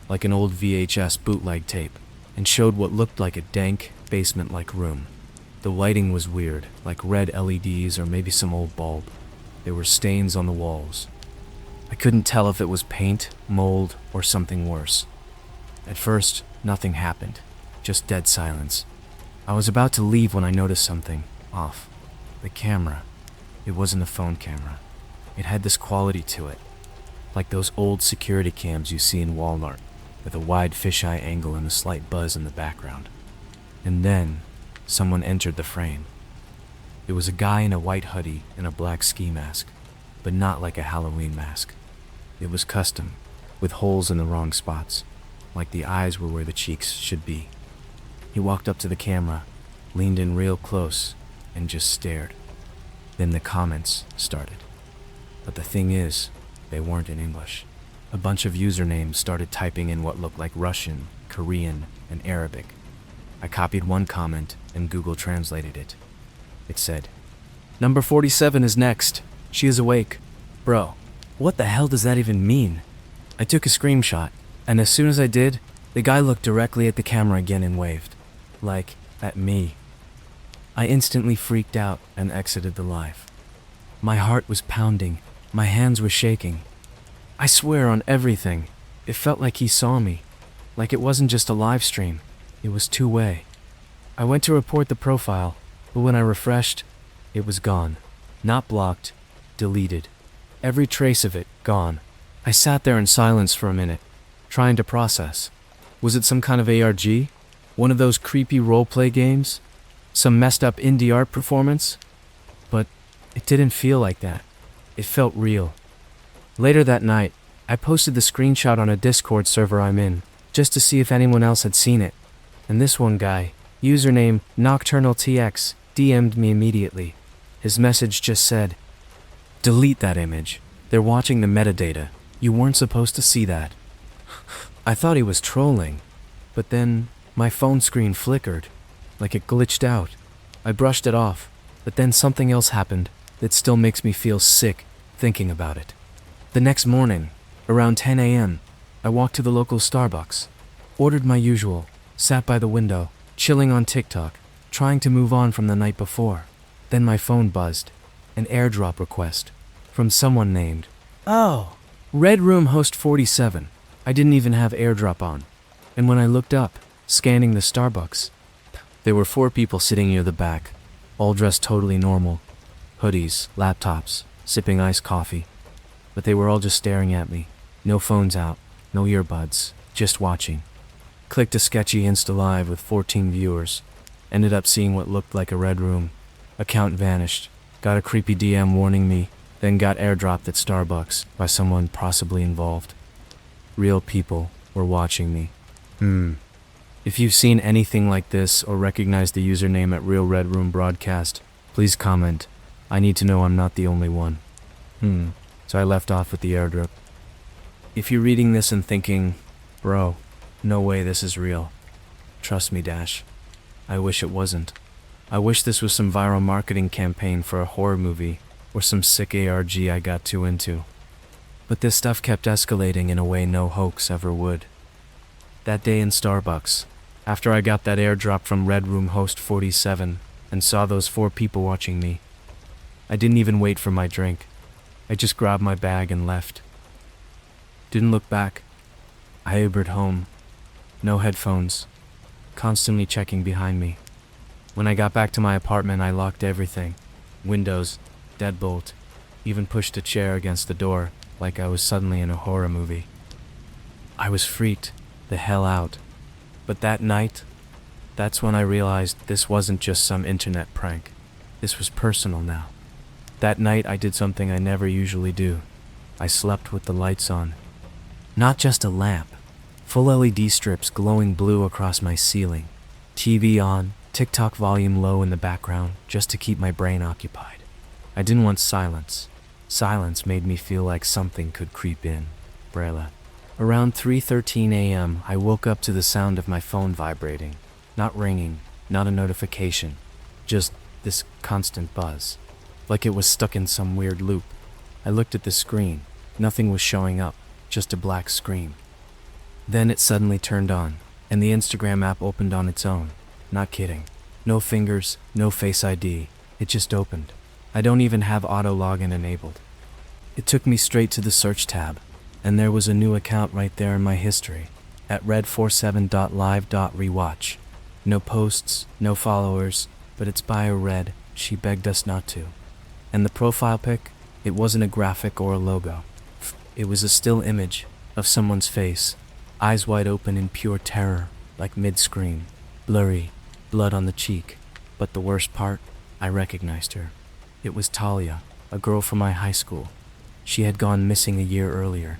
like an old VHS bootleg tape, and showed what looked like a dank, basement-like room. The lighting was weird, like red LEDs or maybe some old bulb. There were stains on the walls. I couldn't tell if it was paint, mold, or something worse. At first, nothing happened. Just dead silence. I was about to leave when I noticed something off. The camera. It wasn't a phone camera. It had this quality to it, like those old security cams you see in Walmart, with a wide fisheye angle and a slight buzz in the background. And then, someone entered the frame. It was a guy in a white hoodie and a black ski mask, but not like a Halloween mask. It was custom, with holes in the wrong spots, like the eyes were where the cheeks should be. He walked up to the camera, leaned in real close, and just stared. Then the comments started. But the thing is, they weren't in English. A bunch of usernames started typing in what looked like Russian, Korean, and Arabic. I copied one comment and Google translated it. It said, "Number 47 is next. She is awake." Bro, what the hell does that even mean? I took a screenshot, and as soon as I did, the guy looked directly at the camera again and waved. Like, at me. I instantly freaked out and exited the live. My heart was pounding. My hands were shaking. I swear on everything, it felt like he saw me. Like it wasn't just a live stream. It was two-way. I went to report the profile, but when I refreshed, it was gone. Not blocked, deleted. Every trace of it gone. I sat there in silence for a minute, trying to process. Was it some kind of ARG? One of those creepy roleplay games? Some messed up indie art performance? But it didn't feel like that. It felt real. Later that night, I posted the screenshot on a Discord server I'm in, just to see if anyone else had seen it. And this one guy, username NocturnalTX, DM'd me immediately. His message just said, "Delete that image. They're watching the metadata. You weren't supposed to see that." I thought he was trolling, but then my phone screen flickered, like it glitched out. I brushed it off, but then something else happened that still makes me feel sick thinking about it. The next morning, around 10 a.m., I walked to the local Starbucks, ordered my usual, sat by the window, chilling on TikTok, trying to move on from the night before. Then my phone buzzed, an airdrop request from someone named, Red Room Host 47. I didn't even have airdrop on. And when I looked up, scanning the Starbucks, there were 4 people sitting near the back, all dressed totally normal. Hoodies, laptops, sipping iced coffee. But they were all just staring at me. No phones out, no earbuds, just watching. Clicked a sketchy Insta Live with 14 viewers. Ended up seeing what looked like a Red Room. Account vanished. Got a creepy DM warning me, then got airdropped at Starbucks by someone possibly involved. Real people were watching me. If you've seen anything like this or recognize the username at Real Red Room Broadcast, please comment. I need to know I'm not the only one. So I left off with the airdrop. If you're reading this and thinking, bro, no way this is real, trust me, Dash. I wish it wasn't. I wish this was some viral marketing campaign for a horror movie or some sick ARG I got too into. But this stuff kept escalating in a way no hoax ever would. That day in Starbucks, after I got that airdrop from Red Room Host 47 and saw those 4 people watching me, I didn't even wait for my drink. I just grabbed my bag and left. Didn't look back. I Ubered home. No headphones. Constantly checking behind me. When I got back to my apartment, I locked everything. Windows, deadbolt, even pushed a chair against the door like I was suddenly in a horror movie. I was freaked the hell out. But that night, that's when I realized this wasn't just some internet prank. This was personal now. That night I did something I never usually do. I slept with the lights on. Not just a lamp. Full LED strips glowing blue across my ceiling. TV on, TikTok volume low in the background, just to keep my brain occupied. I didn't want silence. Silence made me feel like something could creep in. Brela. Around 3:13 a.m., I woke up to the sound of my phone vibrating. Not ringing, not a notification. Just this constant buzz. Like it was stuck in some weird loop. I looked at the screen. Nothing was showing up, just a black screen. Then it suddenly turned on, and the Instagram app opened on its own. Not kidding. No fingers, no Face ID. It just opened. I don't even have auto login enabled. It took me straight to the search tab, and there was a new account right there in my history, at red47.live.rewatch. No posts, no followers, but its bio read, "She begged us not to." And the profile pic, it wasn't a graphic or a logo. It was a still image of someone's face, eyes wide open in pure terror, like mid-scream, blurry, blood on the cheek. But the worst part, I recognized her. It was Talia, a girl from my high school. She had gone missing a year earlier.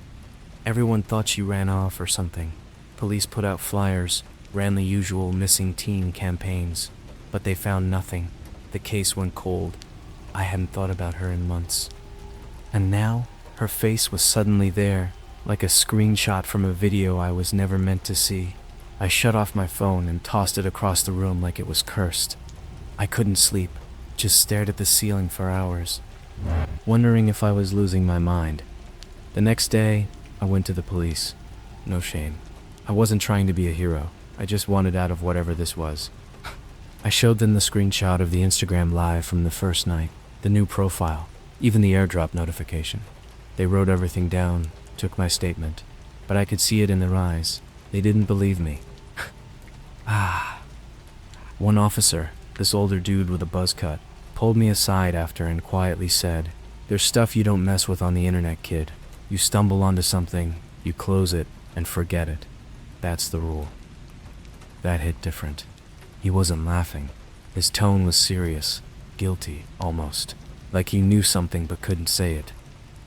Everyone thought she ran off or something. Police put out flyers, ran the usual missing teen campaigns, but they found nothing. The case went cold. I hadn't thought about her in months. And now, her face was suddenly there, like a screenshot from a video I was never meant to see. I shut off my phone and tossed it across the room like it was cursed. I couldn't sleep, just stared at the ceiling for hours, wondering if I was losing my mind. The next day, I went to the police. No shame. I wasn't trying to be a hero. I just wanted out of whatever this was. I showed them the screenshot of the Instagram live from the first night, the new profile, even the airdrop notification. They wrote everything down, took my statement, but I could see it in their eyes. They didn't believe me. One officer, this older dude with a buzz cut, pulled me aside after and quietly said, "There's stuff you don't mess with on the internet, kid. You stumble onto something, you close it, and forget it. That's the rule." That hit different. He wasn't laughing. His tone was serious, guilty, almost, like he knew something but couldn't say it.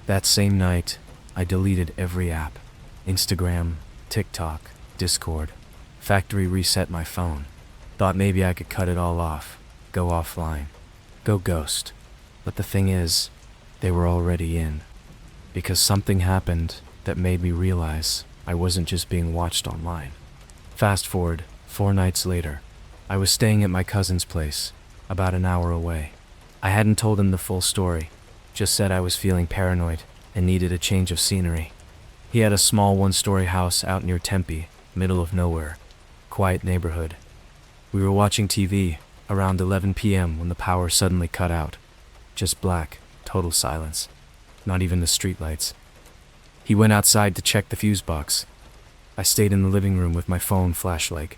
That same night, I deleted every app. Instagram, TikTok, Discord, Factory reset my phone. Thought maybe I could cut it all off, go offline, go ghost. But the thing is, they were already in. Because something happened that made me realize I wasn't just being watched online. Fast forward, 4 nights later, I was staying at my cousin's place, about an hour away. I hadn't told him the full story, just said I was feeling paranoid and needed a change of scenery. He had a small 1-story house out near Tempe, middle of nowhere, quiet neighborhood. We were watching TV around 11 p.m. when the power suddenly cut out. Just black, total silence. Not even the streetlights. He went outside to check the fuse box. I stayed in the living room with my phone flashlight.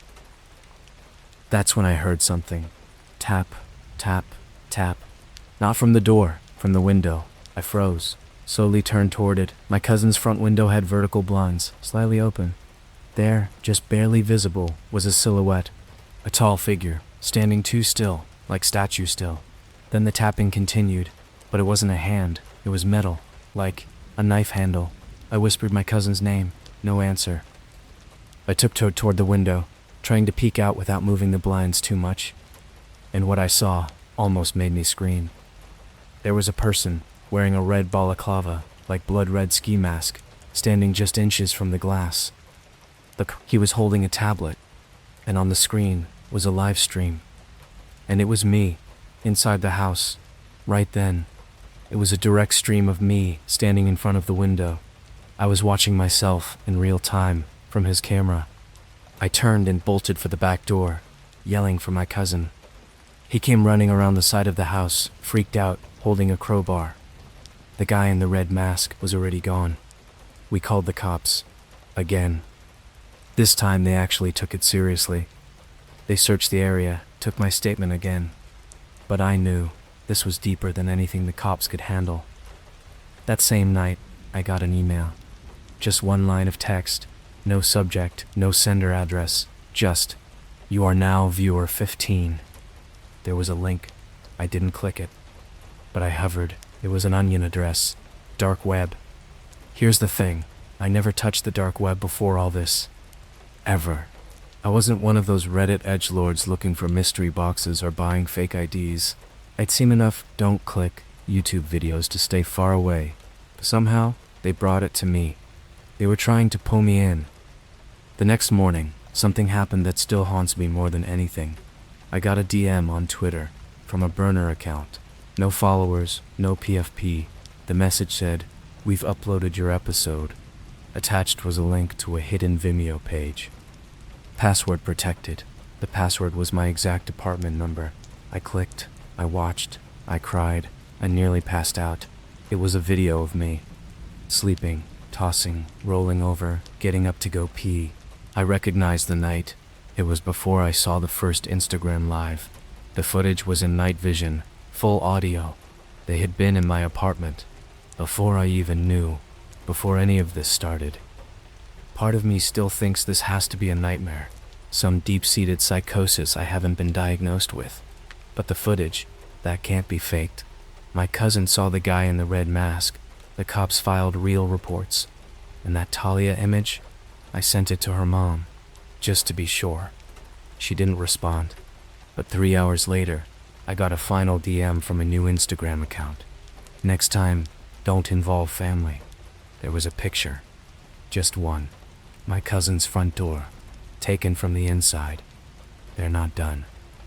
That's when I heard something. Tap, tap, tap. Not from the door, from the window. I froze. Slowly turned toward it. My cousin's front window had vertical blinds, slightly open. There, just barely visible, was a silhouette. A tall figure, standing too still, like statue still. Then the tapping continued, but it wasn't a hand. It was metal, like a knife handle. I whispered my cousin's name. No answer. I tiptoed toward the window, trying to peek out without moving the blinds too much. And what I saw almost made me scream. There was a person, wearing a red balaclava, like blood-red ski mask, standing just inches from the glass. Look, he was holding a tablet, and on the screen was a live stream. And it was me, inside the house, right then. It was a direct stream of me standing in front of the window. I was watching myself in real time from his camera. I turned and bolted for the back door, yelling for my cousin. He came running around the side of the house, freaked out, holding a crowbar. The guy in the red mask was already gone. We called the cops. Again. This time they actually took it seriously. They searched the area, took my statement again. But I knew this was deeper than anything the cops could handle. That same night, I got an email. Just 1 line of text. No subject, no sender address. Just, "You are now viewer 15. There was a link. I didn't click it. But I hovered. It was an onion address. Dark web. Here's the thing. I never touched the dark web before all this. Ever. I wasn't one of those Reddit edgelords looking for mystery boxes or buying fake IDs. I'd seen enough don't click YouTube videos to stay far away. But somehow, they brought it to me. They were trying to pull me in. The next morning, something happened that still haunts me more than anything. I got a DM on Twitter from a burner account. No followers, no PFP. The message said, "We've uploaded your episode." Attached was a link to a hidden Vimeo page. Password protected. The password was my exact apartment number. I clicked, I watched, I cried, I nearly passed out. It was a video of me. Sleeping, tossing, rolling over, getting up to go pee. I recognized the night. It was before I saw the first Instagram live. The footage was in night vision, full audio. They had been in my apartment. Before I even knew. Before any of this started. Part of me still thinks this has to be a nightmare. Some deep-seated psychosis I haven't been diagnosed with. But the footage, that can't be faked. My cousin saw the guy in the red mask. The cops filed real reports. And that Talia image, I sent it to her mom, just to be sure. She didn't respond. But 3 hours later, I got a final DM from a new Instagram account. Next time, don't involve family. There was a picture. Just one. My cousin's front door, taken from the inside. They're not done,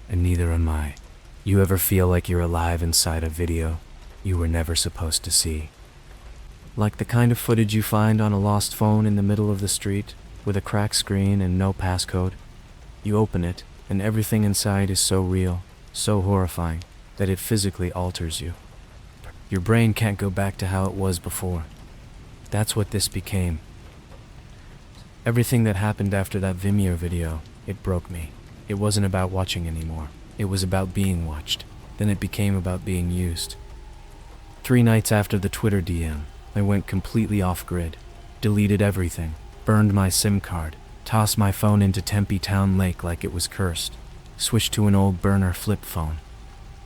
and neither am I. You ever feel like you're alive inside a video you were never supposed to see? Like the kind of footage you find on a lost phone in the middle of the street, with a cracked screen and no passcode. You open it, and everything inside is so real, so horrifying, that it physically alters you. Your brain can't go back to how it was before. That's what this became. Everything that happened after that Vimeo video, it broke me. It wasn't about watching anymore. It was about being watched. Then it became about being used. 3 nights after the Twitter DM, I went completely off-grid, deleted everything, burned my SIM card, tossed my phone into Tempe Town Lake like it was cursed, switched to an old burner flip phone.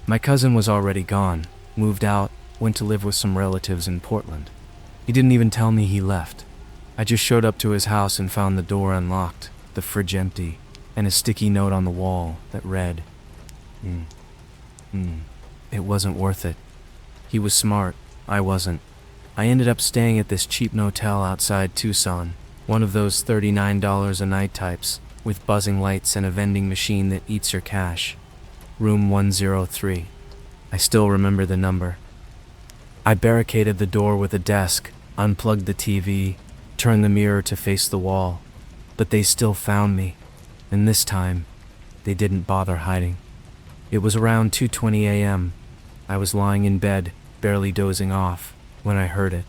My cousin was already gone, moved out, went to live with some relatives in Portland. He didn't even tell me he left. I just showed up to his house and found the door unlocked, the fridge empty, and a sticky note on the wall that read, It wasn't worth it. He was smart, I wasn't. I ended up staying at this cheap motel outside Tucson, one of those $39 a night types, with buzzing lights and a vending machine that eats your cash. Room 103. I still remember the number. I barricaded the door with a desk, unplugged the TV, turned the mirror to face the wall, but they still found me, and this time, they didn't bother hiding. It was around 2:20 a.m. I was lying in bed, barely dozing off, when I heard it.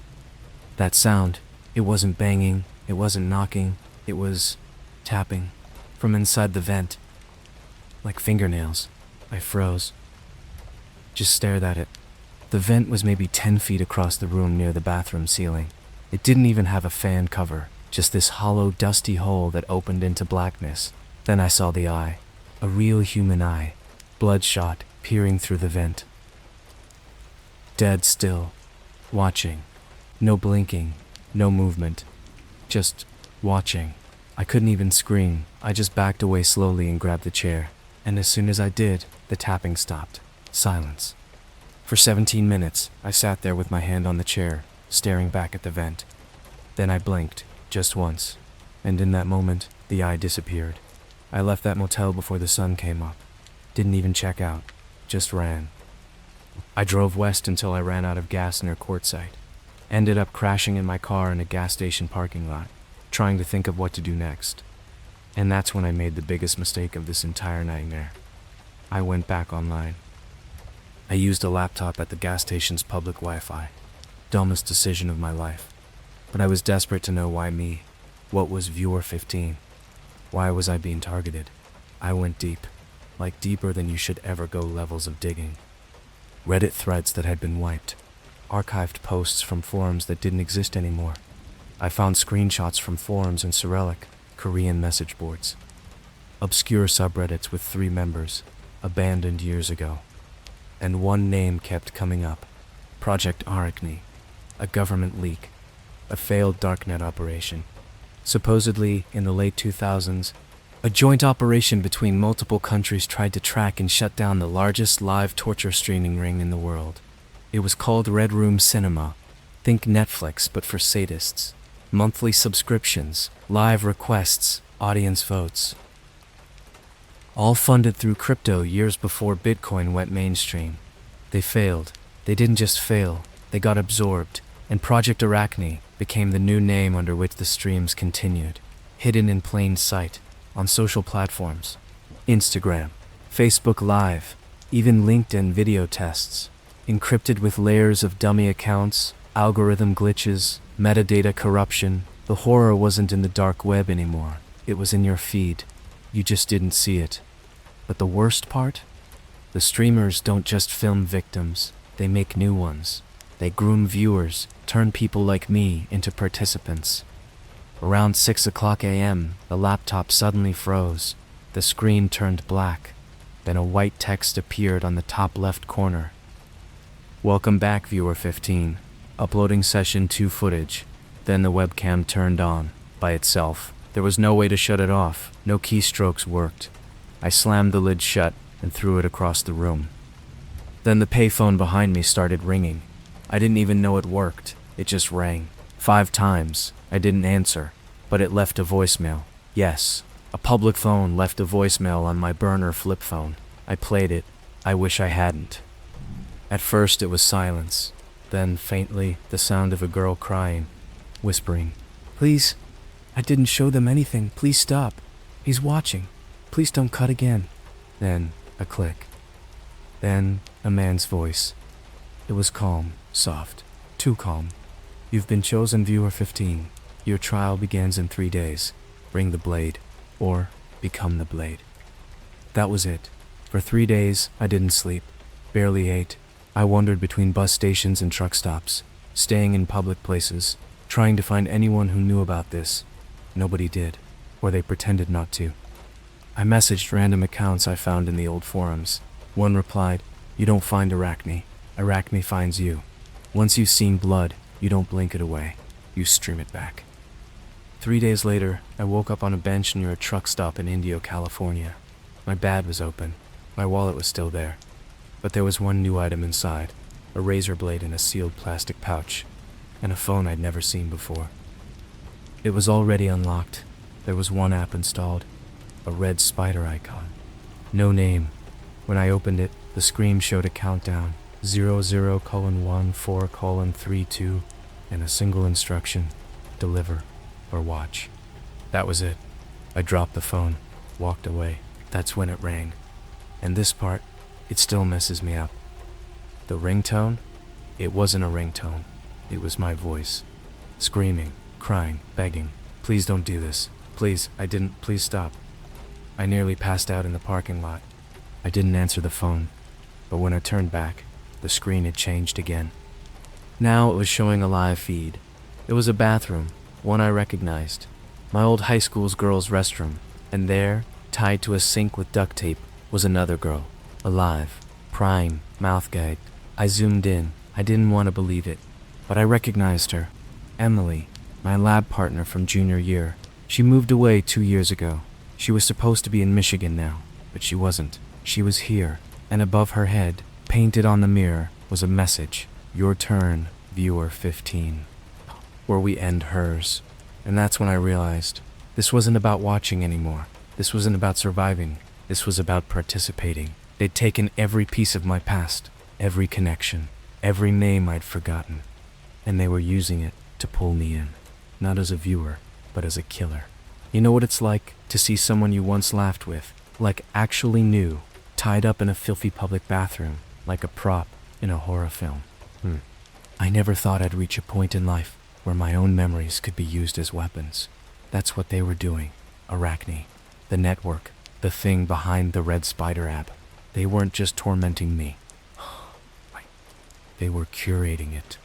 That sound, it wasn't banging, it wasn't knocking, it was tapping from inside the vent. Like fingernails. I froze. Just stared at it. The vent was maybe 10 feet across the room near the bathroom ceiling. It didn't even have a fan cover, just this hollow, dusty hole that opened into blackness. Then I saw the eye. A real human eye. Bloodshot, peering through the vent. Dead still. Watching. No blinking. No movement. Just watching. I couldn't even scream. I just backed away slowly and grabbed the chair. And as soon as I did, the tapping stopped. Silence. For 17 minutes, I sat there with my hand on the chair, staring back at the vent. Then I blinked, just once. And in that moment, the eye disappeared. I left that motel before the sun came up. Didn't even check out. Just ran. I drove west until I ran out of gas near Quartzsite. Ended up crashing in my car in a gas station parking lot, trying to think of what to do next. And that's when I made the biggest mistake of this entire nightmare. I went back online. I used a laptop at the gas station's public Wi-Fi. Dumbest decision of my life. But I was desperate to know why me. What was Viewer 15? Why was I being targeted? I went deep. Like deeper than you should ever go levels of digging. Reddit threads that had been wiped. Archived posts from forums that didn't exist anymore. I found screenshots from forums in Cyrillic, Korean message boards. Obscure subreddits with 3 members, abandoned years ago. And one name kept coming up. Project Arachne. A government leak. A failed darknet operation. Supposedly, in the late 2000s, a joint operation between multiple countries tried to track and shut down the largest live torture streaming ring in the world. It was called Red Room Cinema. Think Netflix, but for sadists. Monthly subscriptions, live requests, audience votes. All funded through crypto years before Bitcoin went mainstream. They failed. They didn't just fail, they got absorbed, and Project Arachne became the new name under which the streams continued. Hidden in plain sight, on social platforms. Instagram, Facebook Live, even LinkedIn video tests. Encrypted with layers of dummy accounts, algorithm glitches, metadata corruption. The horror wasn't in the dark web anymore. It was in your feed. You just didn't see it. But the worst part? The streamers don't just film victims, they make new ones. They groom viewers, turn people like me into participants. Around 6 o'clock a.m., the laptop suddenly froze. The screen turned black. Then a white text appeared on the top left corner. Welcome back, Viewer 15. Uploading session 2 footage. Then the webcam turned on, by itself. There was no way to shut it off. No keystrokes worked. I slammed the lid shut and threw it across the room. Then the payphone behind me started ringing. I didn't even know it worked. It just rang. 5 times. I didn't answer, but it left a voicemail. Yes, a public phone left a voicemail on my burner flip phone. I played it. I wish I hadn't. At first it was silence. Then, faintly, the sound of a girl crying, whispering, "Please, I didn't show them anything. Please stop. He's watching. Please don't cut again." Then, a click. Then, a man's voice. It was calm, soft, too calm. "You've been chosen Viewer 15. Your trial begins in 3 days. Bring the blade, or become the blade." That was it. For 3 days, I didn't sleep, barely ate. I wandered between bus stations and truck stops, staying in public places, trying to find anyone who knew about this. Nobody did, or they pretended not to. I messaged random accounts I found in the old forums. One replied, "You don't find Arachne. Arachne finds you. Once you've seen blood, you don't blink it away. You stream it back." 3 days later, I woke up on a bench near a truck stop in Indio, California. My bag was open. My wallet was still there. But there was one new item inside, a razor blade in a sealed plastic pouch, and a phone I'd never seen before. It was already unlocked. There was one app installed, a red spider icon. No name. When I opened it, the screen showed a countdown, 00:14:32, and a single instruction, deliver or watch. That was it. I dropped the phone, walked away. That's when it rang. And this part, it still messes me up. The ringtone? It wasn't a ringtone. It was my voice. Screaming, crying, begging. Please don't do this. Please, I didn't. Please stop. I nearly passed out in the parking lot. I didn't answer the phone, but when I turned back, the screen had changed again. Now it was showing a live feed. It was a bathroom, one I recognized. My old high school's girls' restroom, and there, tied to a sink with duct tape, was another girl, alive, crying, mouth gagged. I zoomed in. I didn't want to believe it, but I recognized her. Emily, my lab partner from junior year. She moved away 2 years ago. She was supposed to be in Michigan now, but she wasn't. She was here, and above her head, painted on the mirror, was a message. Your turn, viewer 15. Where we end hers. And that's when I realized this wasn't about watching anymore. This wasn't about surviving. This was about participating. They'd taken every piece of my past, every connection, every name I'd forgotten, and they were using it to pull me in, not as a viewer, but as a killer. You know what it's like to see someone you once laughed with, like actually knew, tied up in a filthy public bathroom, like a prop in a horror film. I never thought I'd reach a point in life where my own memories could be used as weapons. That's what they were doing. Arachne, the network, the thing behind the Red Spider app. They weren't just tormenting me. They were curating it.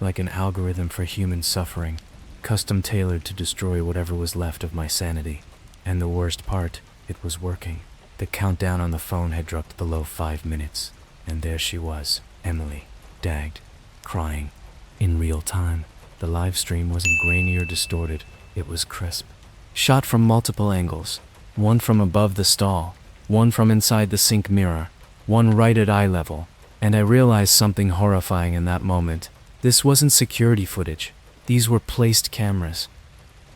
Like an algorithm for human suffering, custom tailored to destroy whatever was left of my sanity. And the worst part, it was working. The countdown on the phone had dropped below 5 minutes, and there she was, Emily, gagged, crying, in real time. The live stream wasn't grainy or distorted, it was crisp. Shot from multiple angles, one from above the stall, one from inside the sink mirror, one right at eye level, and I realized something horrifying in that moment. This wasn't security footage. These were placed cameras.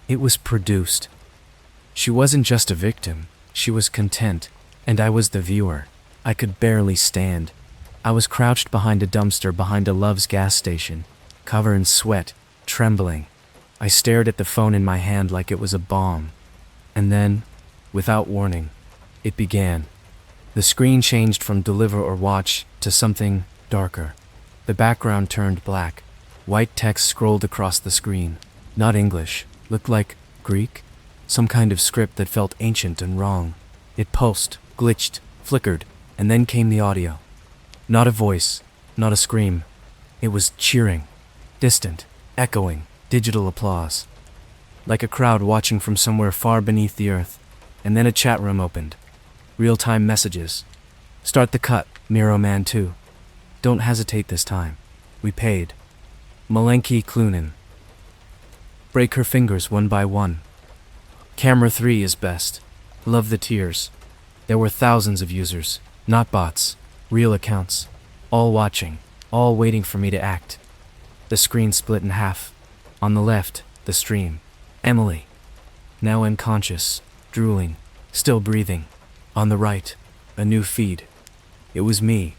It was produced. She wasn't just a victim. She was content, and I was the viewer. I could barely stand. I was crouched behind a dumpster behind a Love's gas station, covered in sweat, trembling. I stared at the phone in my hand like it was a bomb. And then, without warning, it began. The screen changed from deliver or watch to something darker. The background turned black. White text scrolled across the screen. Not English. Looked like Greek. Some kind of script that felt ancient and wrong. It pulsed, glitched, flickered, and then came the audio. Not a voice, not a scream. It was cheering, distant, echoing, digital applause. Like a crowd watching from somewhere far beneath the earth. And then a chat room opened. Real-time messages. Start the cut, Miro Man 2. Don't hesitate this time. We paid. Malenki Clunin. Break her fingers one by one. Camera 3 is best. Love the tears. There were thousands of users, not bots, real accounts, all watching, all waiting for me to act. The screen split in half. On the left, the stream. Emily. Now unconscious, drooling, still breathing. On the right, a new feed. It was me.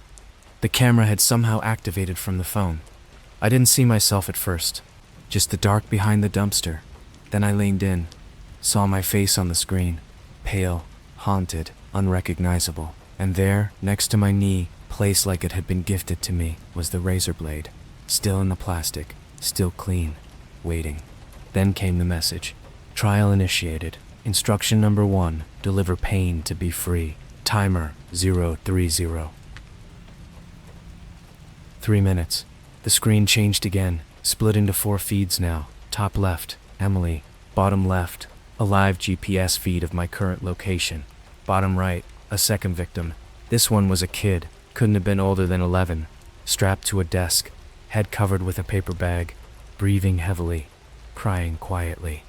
The camera had somehow activated from the phone. I didn't see myself at first, just the dark behind the dumpster. Then I leaned in, saw my face on the screen, pale, haunted, unrecognizable. And there, next to my knee, placed like it had been gifted to me, was the razor blade, still in the plastic, still clean, waiting. Then came the message. Trial initiated. Instruction number 1, deliver pain to be free. Timer 030. 3 minutes. The screen changed again, split into 4 feeds now. Top left, Emily. Bottom left, a live GPS feed of my current location. Bottom right, a second victim. This one was a kid, couldn't have been older than 11, strapped to a desk, head covered with a paper bag, breathing heavily, crying quietly.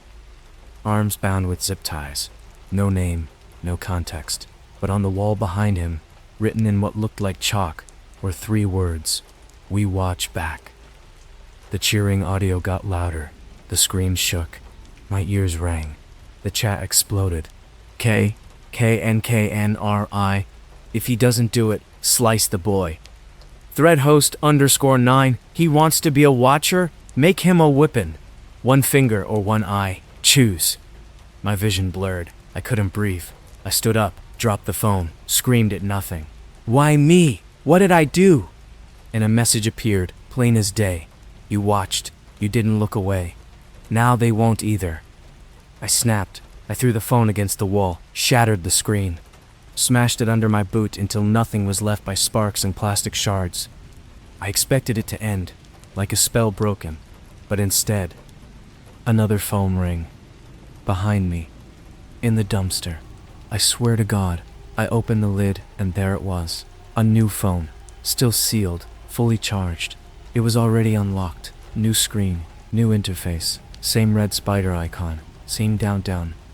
arms bound with zip ties. No name, no context. But on the wall behind him, written in what looked like chalk, were 3 words: "We watch back." The cheering audio got louder. The screams shook. My ears rang. The chat exploded. KNKNRI. If he doesn't do it, slice the boy. Thread host _9. He wants to be a watcher? Make him a whippin'. 1 finger or 1 eye. Choose. My vision blurred. I couldn't breathe. I stood up, dropped the phone, screamed at nothing. Why me? What did I do? And a message appeared, plain as day. You watched. You didn't look away. Now they won't either. I snapped. I threw the phone against the wall, shattered the screen, smashed it under my boot until nothing was left but sparks and plastic shards. I expected it to end, like a spell broken, but instead, another phone rang. Behind me, in the dumpster. I swear to God, I opened the lid and there it was. A new phone, still sealed, fully charged. It was already unlocked. New screen, new interface, same red spider icon, same down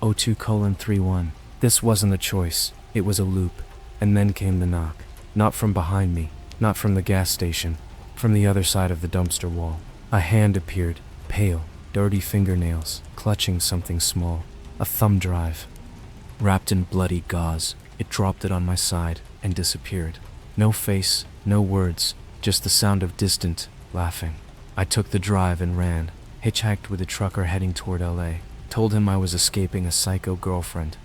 02:31. This wasn't a choice, it was a loop. And then came the knock. Not from behind me, not from the gas station, from the other side of the dumpster wall. A hand appeared, pale, dirty fingernails, clutching something small. A thumb drive. Wrapped in bloody gauze, it dropped it on my side and disappeared. No face, no words, just the sound of distant laughing. I took the drive and ran, hitchhiked with a trucker heading toward LA. Told him I was escaping a psycho girlfriend.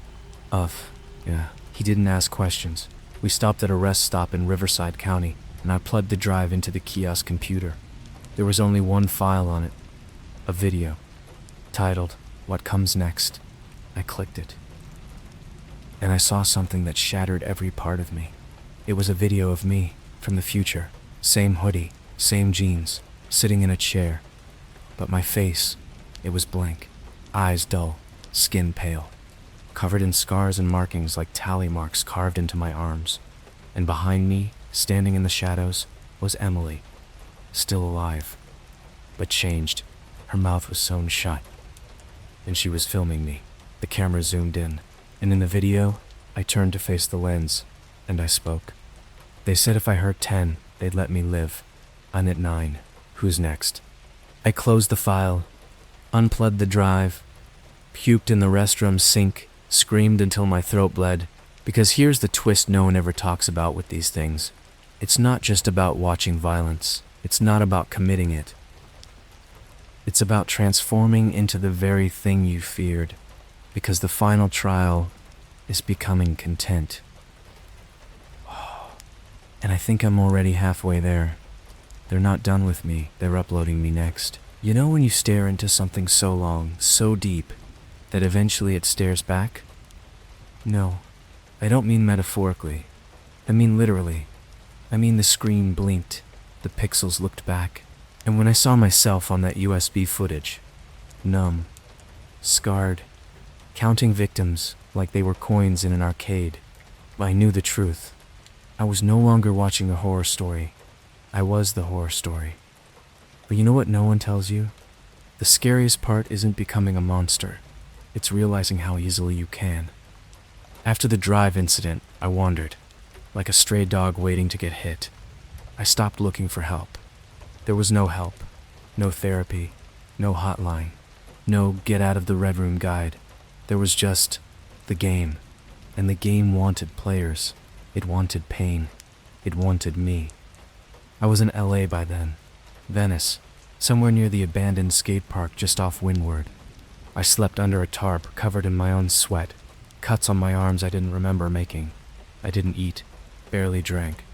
Yeah, he didn't ask questions. We stopped at a rest stop in Riverside County, and I plugged the drive into the kiosk computer. There was only one file on it, a video, titled, "What Comes Next?" I clicked it, and I saw something that shattered every part of me. It was a video of me, from the future, same hoodie, same jeans, sitting in a chair. But my face, it was blank, eyes dull, skin pale, covered in scars and markings like tally marks carved into my arms. And behind me, standing in the shadows, was Emily, still alive, but changed. Her mouth was sewn shut, and she was filming me. The camera zoomed in, and in the video, I turned to face the lens, and I spoke. They said if I hurt 10, they'd let me live. I'm at 9. Who's next? I closed the file, unplugged the drive, puked in the restroom sink, screamed until my throat bled. Because here's the twist no one ever talks about with these things. It's not just about watching violence. It's not about committing it. It's about transforming into the very thing you feared. Because the final trial is becoming content. And I think I'm already halfway there. They're not done with me. They're uploading me next. You know when you stare into something so long, so deep, that eventually it stares back? No, I don't mean metaphorically. I mean literally. I mean the screen blinked, the pixels looked back, and when I saw myself on that USB footage, numb, scarred, counting victims like they were coins in an arcade, I knew the truth. I was no longer watching a horror story. I was the horror story. But you know what no one tells you? The scariest part isn't becoming a monster. It's realizing how easily you can. After the drive incident, I wandered, like a stray dog waiting to get hit. I stopped looking for help. There was no help, no therapy, no hotline, no get out of the red room guide. There was just the game, and the game wanted players. It wanted pain. It wanted me. I was in LA by then, Venice, somewhere near the abandoned skate park just off Windward. I slept under a tarp covered in my own sweat, cuts on my arms I didn't remember making. I didn't eat, barely drank.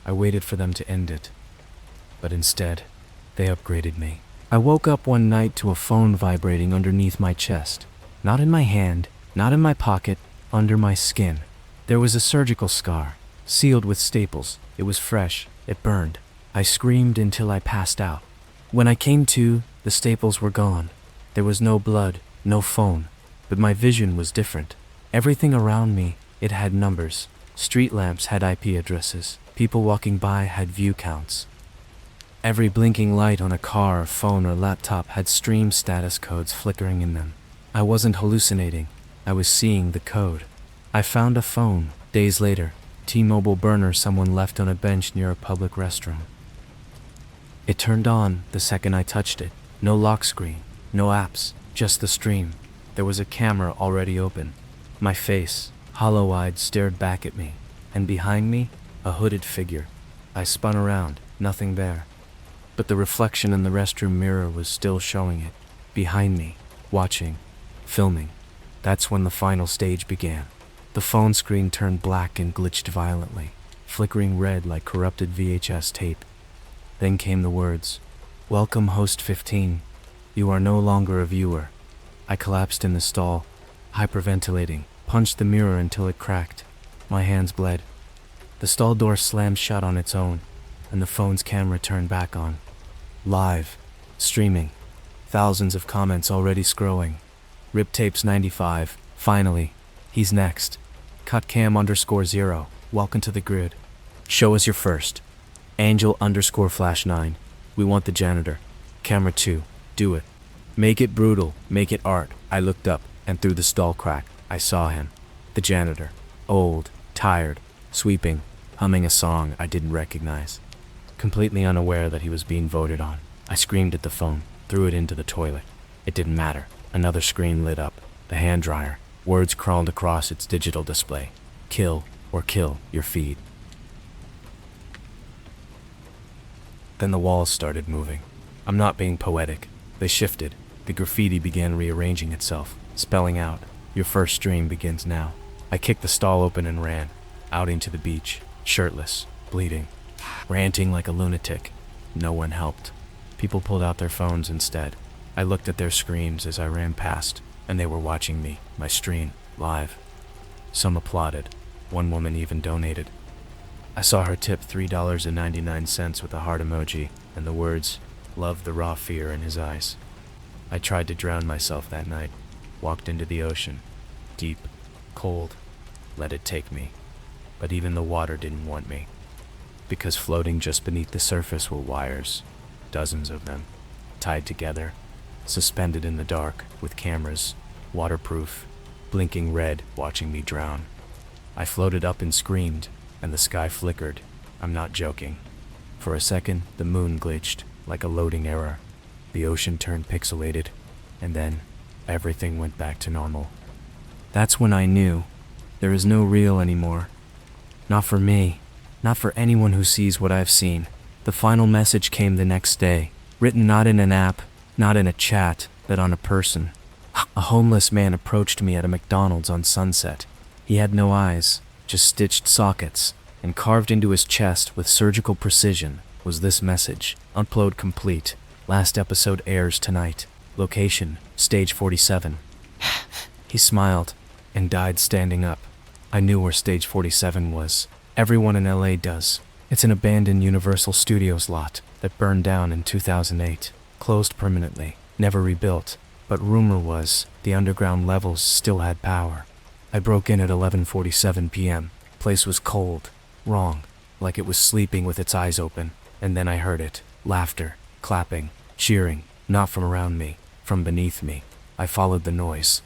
I waited for them to end it. But instead, they upgraded me. I woke up one night to a phone vibrating underneath my chest. Not in my hand, not in my pocket, under my skin. There was a surgical scar, sealed with staples. It was fresh. It burned. I screamed until I passed out. When I came to, the staples were gone. There was no blood, no phone, but my vision was different. Everything around me, it had numbers. Street lamps had IP addresses. People walking by had view counts. Every blinking light on a car, phone, or laptop had stream status codes flickering in them. I wasn't hallucinating. I was seeing the code. I found a phone, days later, T-Mobile burner someone left on a bench near a public restroom. It turned on the second I touched it. No lock screen, no apps, just the stream. There was a camera already open. My face, hollow-eyed, stared back at me, and behind me, a hooded figure. I spun around, nothing there. But the reflection in the restroom mirror was still showing it. Behind me, watching, filming. That's when the final stage began. The phone screen turned black and glitched violently, flickering red like corrupted VHS tape. Then came the words, "Welcome, host 15. You are no longer a viewer." I collapsed in the stall, hyperventilating, punched the mirror until it cracked. My hands bled. The stall door slammed shut on its own, and the phone's camera turned back on. Live, streaming, thousands of comments already scrolling. Rip Tapes 95, finally, he's next. Cut cam _0, welcome to the grid. Show us your first. Angel _flash 9, we want the janitor. Camera 2, do it. Make it brutal, make it art. I looked up, and through the stall crack, I saw him. The janitor. Old, tired, sweeping, humming a song I didn't recognize. Completely unaware that he was being voted on, I screamed at the phone, threw it into the toilet. It didn't matter. Another screen lit up. The hand dryer. Words crawled across its digital display. Kill or kill your feed. Then the walls started moving. I'm not being poetic. They shifted. The graffiti began rearranging itself, spelling out, "Your first stream begins now." I kicked the stall open and ran, out into the beach, shirtless, bleeding, ranting like a lunatic. No one helped. People pulled out their phones instead. I looked at their screens as I ran past, and they were watching me, my stream, live. Some applauded. One woman even donated. I saw her tip $3.99 with a heart emoji and the words, "Love the raw fear" in his eyes. I tried to drown myself that night, walked into the ocean, deep, cold, let it take me. But even the water didn't want me, because floating just beneath the surface were wires, dozens of them, tied together, suspended in the dark with cameras, waterproof, blinking red, watching me drown. I floated up and screamed, and the sky flickered. I'm not joking. For a second, the moon glitched, like a loading error. The ocean turned pixelated, and then everything went back to normal. That's when I knew there is no real anymore. Not for me, not for anyone who sees what I've seen. The final message came the next day, written not in an app, not in a chat, but on a person. A homeless man approached me at a McDonald's on Sunset. He had no eyes, just stitched sockets, and carved into his chest with surgical precision was this message: "Upload complete. Last episode airs tonight. Location, stage 47. He smiled and died standing up. I knew where stage 47 was. Everyone in LA does. It's an abandoned Universal Studios lot that burned down in 2008. Closed permanently, never rebuilt. But rumor was the underground levels still had power. I broke in at 11:47 p.m. Place was cold, wrong, like it was sleeping with its eyes open. And then I heard it. Laughter, clapping, cheering, not from around me, from beneath me. I followed the noise.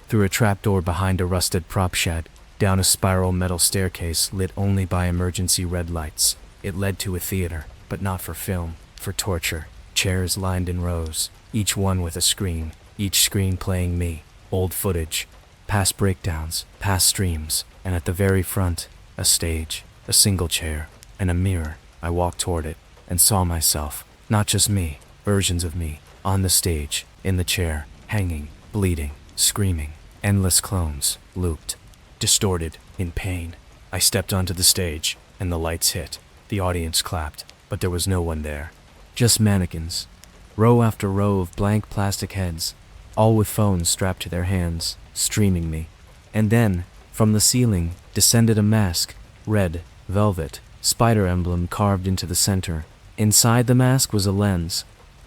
Through a trapdoor behind a rusted prop shed, down a spiral metal staircase lit only by emergency red lights. It led to a theater, but not for film, for torture. Chairs lined in rows, each one with a screen, each screen playing me. Old footage, past breakdowns, past streams, and at the very front, a stage, a single chair, and a mirror. I walked toward it and saw myself, not just me, versions of me, on the stage, in the chair, hanging, bleeding, screaming. Endless clones, looped, distorted, in pain. I stepped onto the stage, and the lights hit. The audience clapped, but there was no one there. Just mannequins, row after row of blank plastic heads, all with phones strapped to their hands, streaming me. And then, from the ceiling, descended a mask, red, velvet, spider emblem carved into the center. Inside the mask was a lens.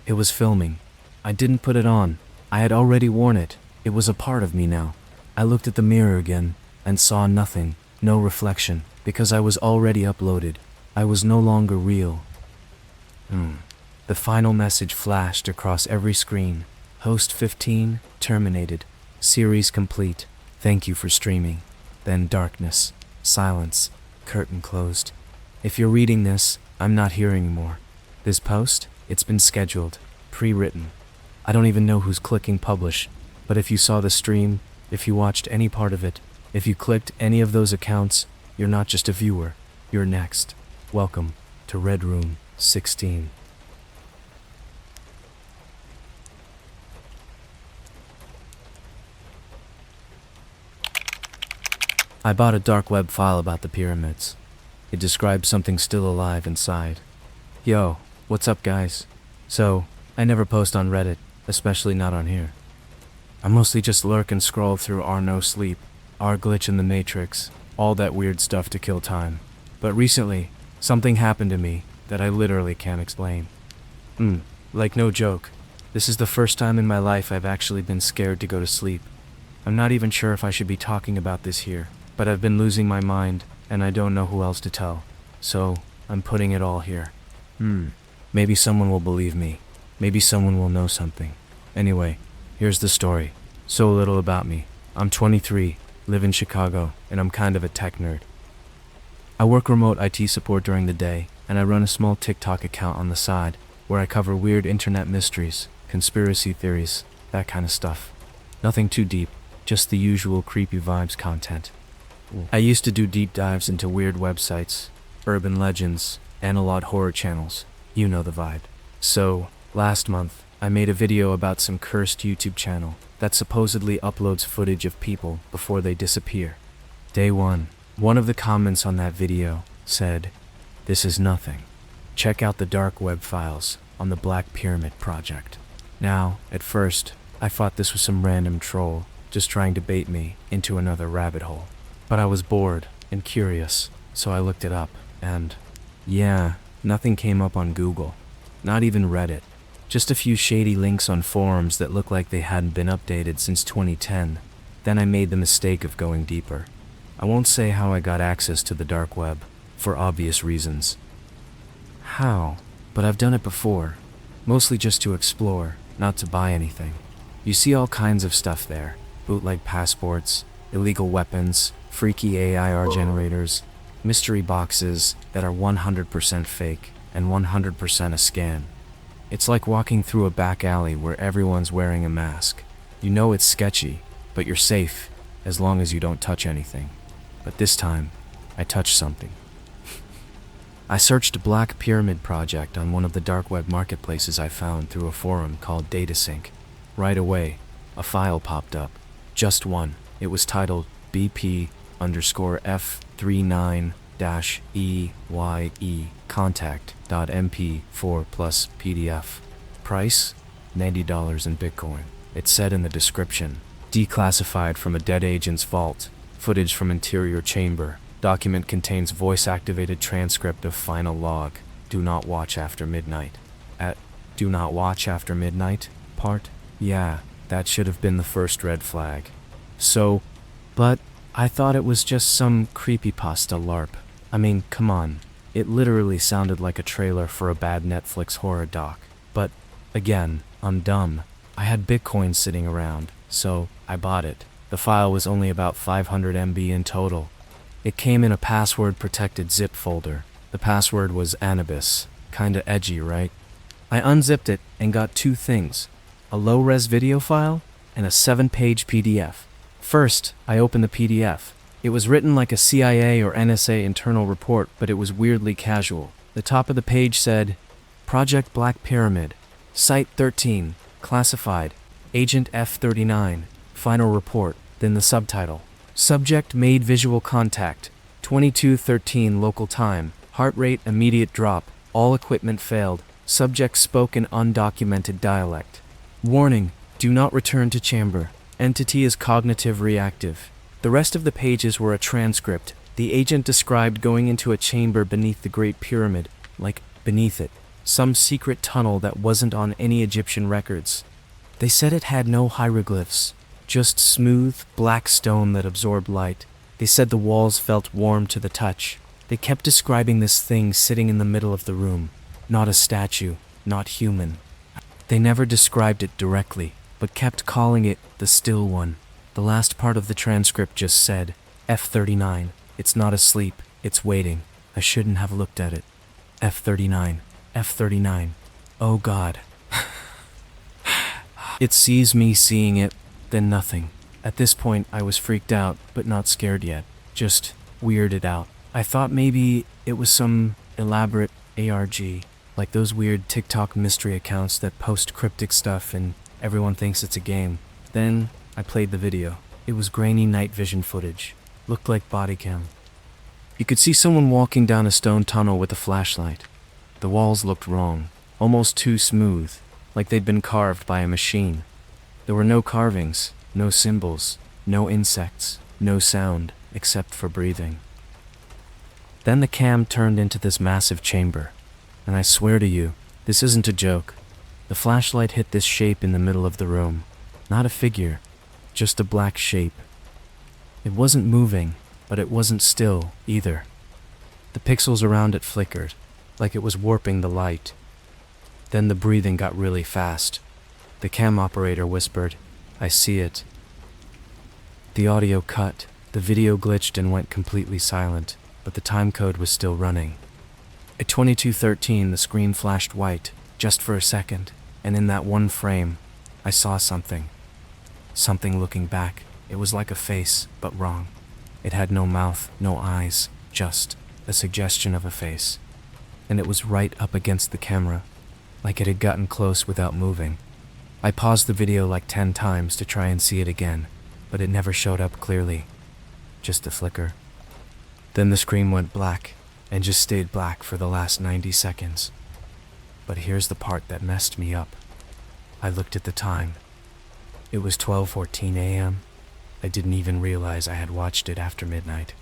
It was filming. I didn't put it on. I had already worn it. It was a part of me now. I looked at the mirror again and saw nothing, no reflection, because I was already uploaded. I was no longer real. The final message flashed across every screen. Host 15 terminated. Series complete. Thank you for streaming. Then darkness, silence, curtain closed. If you're reading this, I'm not here anymore. This post, it's been scheduled, pre-written. I don't even know who's clicking publish, but if you saw the stream, if you watched any part of it, if you clicked any of those accounts, you're not just a viewer, you're next. Welcome to Red Room 16. I bought a dark web file about the pyramids. It describes something still alive inside. Yo, what's up guys? So, I never post on Reddit, especially not on here. I mostly just lurk and scroll through our no sleep, our glitch in the matrix, all that weird stuff to kill time. But recently, something happened to me that I literally can't explain. Like no joke. This is the first time in my life I've actually been scared to go to sleep. I'm not even sure if I should be talking about this here, but I've been losing my mind, and I don't know who else to tell. So, I'm putting it all here. Maybe someone will believe me. Maybe someone will know something. Anyway, here's the story. So little about me. I'm 23, live in Chicago, and I'm kind of a tech nerd. I work remote IT support during the day, and I run a small TikTok account on the side where I cover weird internet mysteries, conspiracy theories, that kind of stuff. Nothing too deep, just the usual creepy vibes content. I used to do deep dives into weird websites, urban legends, and a lot horror channels. You know the vibe. So, last month, I made a video about some cursed YouTube channel that supposedly uploads footage of people before they disappear. Day one of the comments on that video said, "This is nothing. Check out the dark web files on the Black Pyramid Project." Now, at first, I thought this was some random troll just trying to bait me into another rabbit hole. But I was bored and curious, so I looked it up, and yeah, nothing came up on Google. Not even Reddit. Just a few shady links on forums that looked like they hadn't been updated since 2010. Then I made the mistake of going deeper. I won't say how I got access to the dark web, for obvious reasons. How? But I've done it before. Mostly just to explore, not to buy anything. You see all kinds of stuff there. Bootleg passports, illegal weapons, freaky AIR generators, mystery boxes that are 100% fake and 100% a scam. It's like walking through a back alley where everyone's wearing a mask. You know it's sketchy, but you're safe as long as you don't touch anything. But this time, I touched something. I searched Black Pyramid Project on one of the dark web marketplaces I found through a forum called DataSync. Right away, a file popped up. Just one. It was titled BP_F39-EYE contact.mp4 plus PDF. Price? $90 in Bitcoin. It said in the description, declassified from a dead agent's vault. Footage from interior chamber. Document contains voice-activated transcript of final log. Do not watch after midnight. At do not watch after midnight part? Yeah, that should have been the first red flag. So, but I thought it was just some Creepypasta LARP. I mean, come on. It literally sounded like a trailer for a bad Netflix horror doc. But, again, I'm dumb. I had Bitcoin sitting around, so I bought it. The file was only about 500 MB in total. It came in a password-protected zip folder. The password was Anubis. Kinda edgy, right? I unzipped it and got two things. A low-res video file and a 7-page PDF. First, I opened the PDF. It was written like a CIA or NSA internal report, but it was weirdly casual. The top of the page said, Project Black Pyramid, Site 13, Classified, Agent F39, Final Report, then the subtitle. Subject made visual contact, 22:13 local time, heart rate immediate drop, all equipment failed, subject spoke in undocumented dialect. Warning, do not return to chamber. Entity is cognitive reactive. The rest of the pages were a transcript. The agent described going into a chamber beneath the Great Pyramid, like beneath it, some secret tunnel that wasn't on any Egyptian records. They said it had no hieroglyphs, just smooth, black stone that absorbed light. They said the walls felt warm to the touch. They kept describing this thing sitting in the middle of the room. Not a statue, not human. They never described it directly, but kept calling it the Still One. The last part of the transcript just said, F39, it's not asleep, it's waiting. I shouldn't have looked at it. F39, F39. Oh God. It sees me seeing it, then nothing. At this point, I was freaked out, but not scared yet. Just weirded out. I thought maybe it was some elaborate ARG, like those weird TikTok mystery accounts that post cryptic stuff and everyone thinks it's a game. Then I played the video. It was grainy night vision footage. Looked like body cam. You could see someone walking down a stone tunnel with a flashlight. The walls looked wrong, almost too smooth, like they'd been carved by a machine. There were no carvings, no symbols, no insects, no sound, except for breathing. Then the cam turned into this massive chamber, and I swear to you, this isn't a joke. The flashlight hit this shape in the middle of the room. Not a figure, just a black shape. It wasn't moving, but it wasn't still either. The pixels around it flickered, like it was warping the light. Then the breathing got really fast. The cam operator whispered, "I see it." The audio cut, the video glitched and went completely silent, but the time code was still running. At 22:13, the screen flashed white, just for a second, and in that one frame, I saw something. Something looking back. It was like a face, but wrong. It had no mouth, no eyes, just a suggestion of a face. And it was right up against the camera, like it had gotten close without moving. I paused the video like 10 times to try and see it again, but it never showed up clearly. Just a flicker. Then the screen went black, and just stayed black for the last 90 seconds. But here's the part that messed me up. I looked at the time. It was 12:14 a.m. I didn't even realize I had watched it after midnight.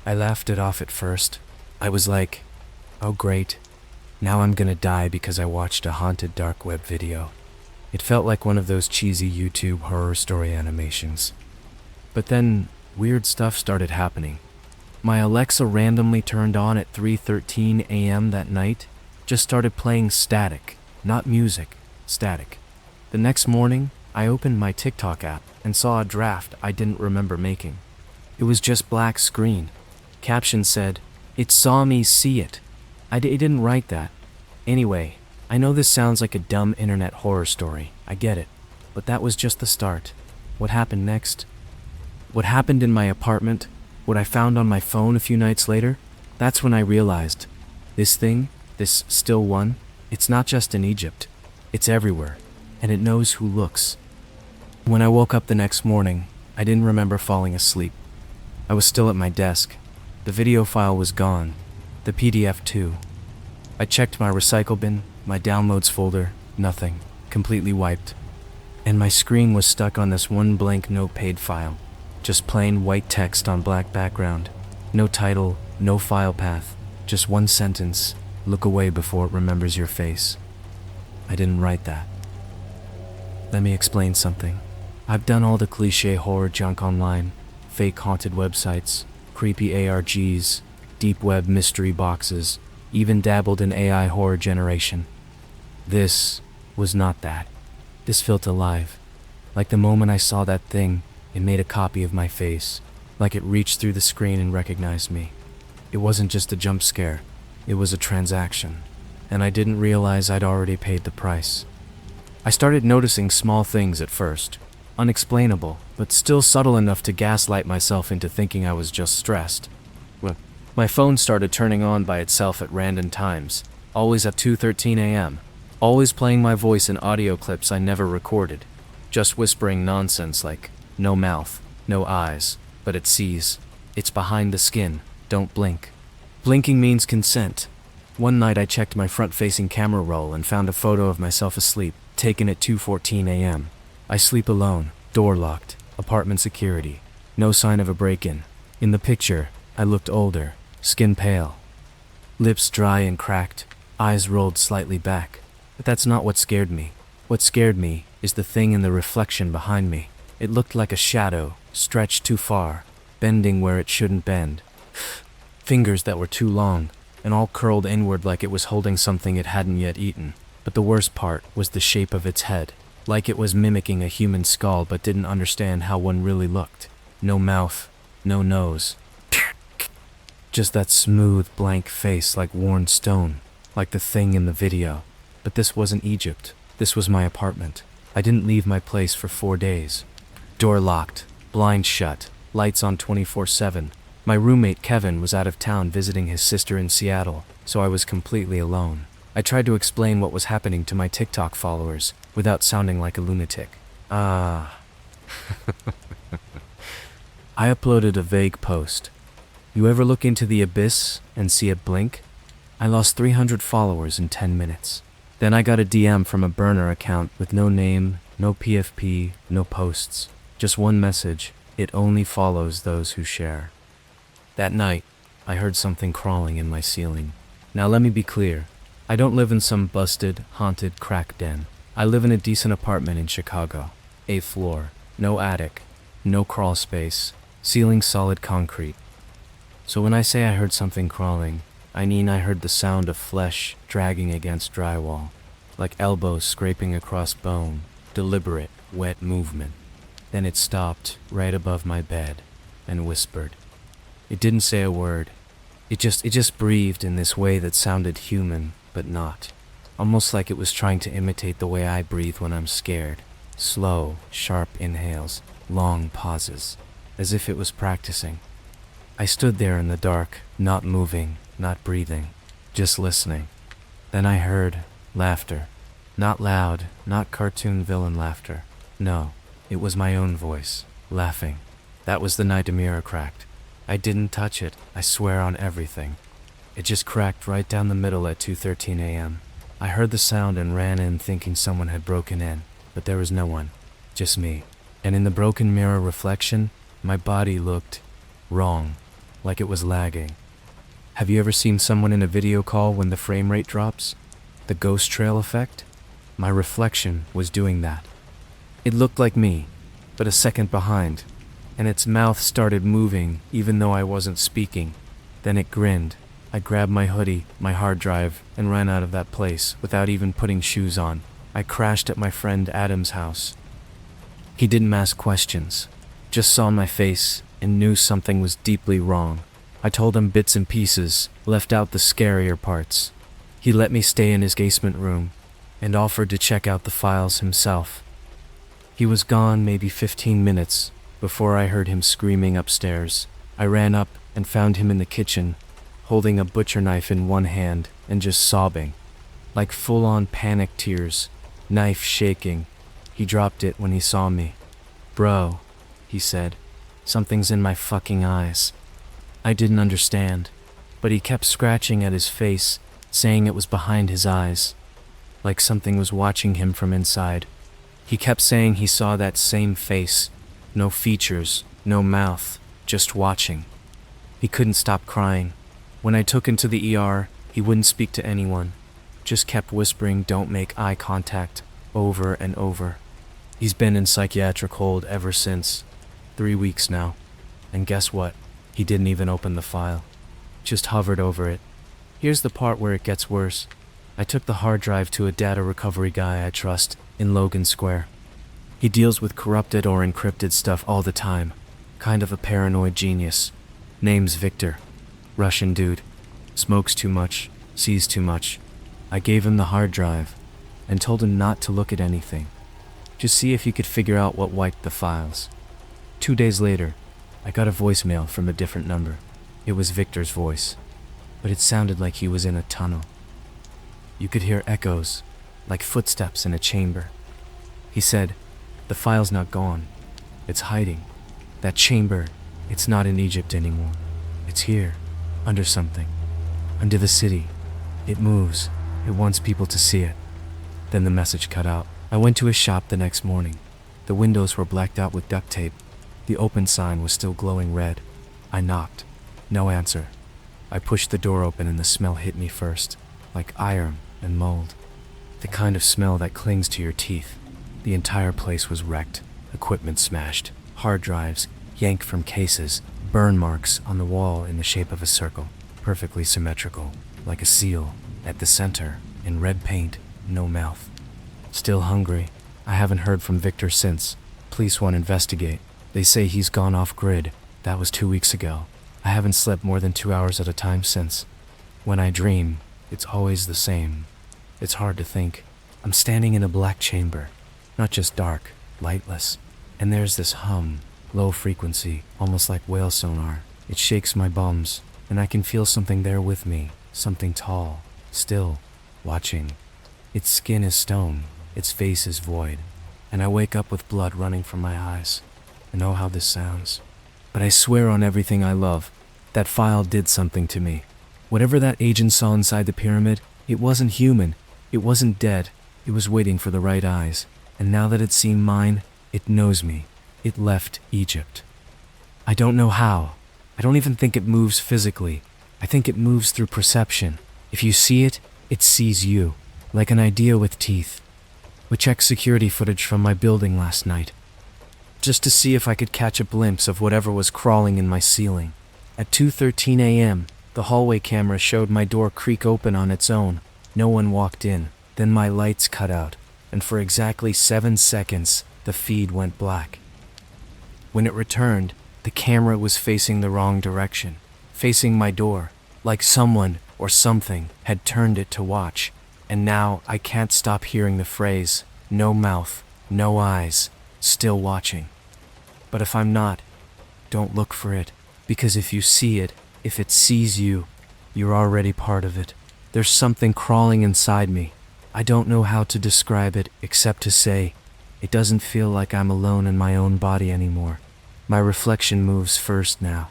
I laughed it off at first. I was like, oh great, now I'm gonna die because I watched a haunted dark web video. It felt like one of those cheesy YouTube horror story animations. But then, weird stuff started happening. My Alexa randomly turned on at 3:13 a.m. that night, just started playing static, not music, static. The next morning, I opened my TikTok app and saw a draft I didn't remember making. It was just black screen. Caption said, "It saw me see it." I didn't write that. Anyway, I know this sounds like a dumb internet horror story, I get it, but that was just the start. What happened next? What happened in my apartment? What I found on my phone a few nights later? That's when I realized, this thing, this still one, it's not just in Egypt. It's everywhere, and it knows who looks. When I woke up the next morning, I didn't remember falling asleep. I was still at my desk. The video file was gone. The PDF too. I checked my recycle bin, my downloads folder, nothing. Completely wiped. And my screen was stuck on this one blank no-paid file. Just plain white text on black background. No title, no file path. Just one sentence. Look away before it remembers your face. I didn't write that. Let me explain something. I've done all the cliché horror junk online. Fake haunted websites, creepy ARGs, deep web mystery boxes, even dabbled in AI horror generation. This was not that. This felt alive. Like the moment I saw that thing, it made a copy of my face. Like it reached through the screen and recognized me. It wasn't just a jump scare. It was a transaction. And I didn't realize I'd already paid the price. I started noticing small things at first. Unexplainable, but still subtle enough to gaslight myself into thinking I was just stressed. My phone started turning on by itself at random times, always at 2:13 a.m., always playing my voice in audio clips I never recorded, just whispering nonsense like, no mouth, no eyes, but it sees. It's behind the skin, don't blink. Blinking means consent. One night I checked my front-facing camera roll and found a photo of myself asleep, taken at 2:14 a.m. I sleep alone, door locked, apartment security, no sign of a break-in. In the picture, I looked older, skin pale, lips dry and cracked, eyes rolled slightly back. But that's not what scared me. What scared me is the thing in the reflection behind me. It looked like a shadow, stretched too far, bending where it shouldn't bend. Fingers that were too long, and all curled inward like it was holding something it hadn't yet eaten. But the worst part was the shape of its head. like it was mimicking a human skull but didn't understand how one really looked. No mouth, no nose. Just that smooth, blank face like worn stone, like the thing in the video. But this wasn't Egypt. This was my apartment. I didn't leave my place for 4 days. Door locked, blinds shut, lights on 24/7. My roommate Kevin was out of town visiting his sister in Seattle, so I was completely alone. I tried to explain what was happening to my TikTok followers without sounding like a lunatic. I uploaded a vague post. You ever look into the abyss and see it blink? I lost 300 followers in 10 minutes. Then I got a DM from a burner account with no name, no PFP, no posts. Just one message: it only follows those who share. That night, I heard something crawling in my ceiling. Now let me be clear. I don't live in some busted, haunted crack den. I live in a decent apartment in Chicago. 8th floor, no attic, no crawl space, ceiling solid concrete. So when I say I heard something crawling, I mean I heard the sound of flesh dragging against drywall, like elbows scraping across bone, deliberate, wet movement. Then it stopped right above my bed and whispered. It didn't say a word. It just breathed in this way that sounded human, but not. Almost like it was trying to imitate the way I breathe when I'm scared. Slow, sharp inhales, long pauses, as if it was practicing. I stood there in the dark, not moving, not breathing, just listening. Then I heard laughter. Not loud, not cartoon villain laughter. No, it was my own voice, laughing. That was the night a mirror cracked. I didn't touch it, I swear on everything. It just cracked right down the middle at 2:13 a.m. I heard the sound and ran in thinking someone had broken in, but there was no one, just me. And in the broken mirror reflection, my body looked wrong, like it was lagging. Have you ever seen someone in a video call when the frame rate drops? The ghost trail effect? My reflection was doing that. It looked like me, but a second behind, and its mouth started moving even though I wasn't speaking. Then it grinned. I grabbed my hoodie, my hard drive, and ran out of that place without even putting shoes on. I crashed at my friend Adam's house. He didn't ask questions, just saw my face and knew something was deeply wrong. I told him bits and pieces, left out the scarier parts. He let me stay in his basement room and offered to check out the files himself. He was gone maybe 15 minutes before I heard him screaming upstairs. I ran up and found him in the kitchen, holding a butcher knife in one hand and just sobbing, like full-on panic tears, knife shaking. He dropped it when he saw me. "Bro," he said, "something's in my fucking eyes." I didn't understand, but he kept scratching at his face, saying it was behind his eyes, like something was watching him from inside. He kept saying he saw that same face, no features, no mouth, just watching. He couldn't stop crying. When I took him to the ER, he wouldn't speak to anyone, just kept whispering "don't make eye contact" over and over. He's been in psychiatric hold ever since. 3 weeks now. And guess what? He didn't even open the file. Just hovered over it. Here's the part where it gets worse. I took the hard drive to a data recovery guy I trust in Logan Square. He deals with corrupted or encrypted stuff all the time. Kind of a paranoid genius. Name's Victor. Russian dude. Smokes too much, sees too much. I gave him the hard drive and told him not to look at anything. Just see if he could figure out what wiped the files. 2 days later, I got a voicemail from a different number. It was Victor's voice, but it sounded like he was in a tunnel. You could hear echoes, like footsteps in a chamber. He said, "The file's not gone. It's hiding. That chamber, it's not in Egypt anymore. It's here, under something. Under the city. It moves. It wants people to see it." Then the message cut out. I went to his shop the next morning. The windows were blacked out with duct tape. The open sign was still glowing red. I knocked. No answer. I pushed the door open and the smell hit me first, like iron and mold. The kind of smell that clings to your teeth. The entire place was wrecked. Equipment smashed. Hard drives yanked from cases. Burn marks on the wall in the shape of a circle. Perfectly symmetrical, like a seal. At the center, in red paint, no mouth. Still hungry, I haven't heard from Victor since. Police want to investigate. They say he's gone off-grid. That was 2 weeks ago. I haven't slept more than 2 hours at a time since. When I dream, it's always the same. It's hard to think. I'm standing in a black chamber. Not just dark, lightless. And there's this hum, low frequency, almost like whale sonar. It shakes my bums, and I can feel something there with me. Something tall, still, watching. Its skin is stone, its face is void. And I wake up with blood running from my eyes. I know how this sounds. But I swear on everything I love, that file did something to me. Whatever that agent saw inside the pyramid, it wasn't human. It wasn't dead. It was waiting for the right eyes. And now that it's seen mine, it knows me. It left Egypt. I don't know how. I don't even think it moves physically. I think it moves through perception. If you see it, it sees you. Like an idea with teeth. We checked security footage from my building last night, just to see if I could catch a glimpse of whatever was crawling in my ceiling. At 2:13 a.m., the hallway camera showed my door creak open on its own. No one walked in. Then my lights cut out, and for exactly 7 seconds, the feed went black. When it returned, the camera was facing the wrong direction, facing my door, like someone or something had turned it to watch. And now I can't stop hearing the phrase, no mouth, no eyes, still watching. But if I'm not, don't look for it, because if you see it, if it sees you, you're already part of it. There's something crawling inside me. I don't know how to describe it except to say, it doesn't feel like I'm alone in my own body anymore. My reflection moves first now.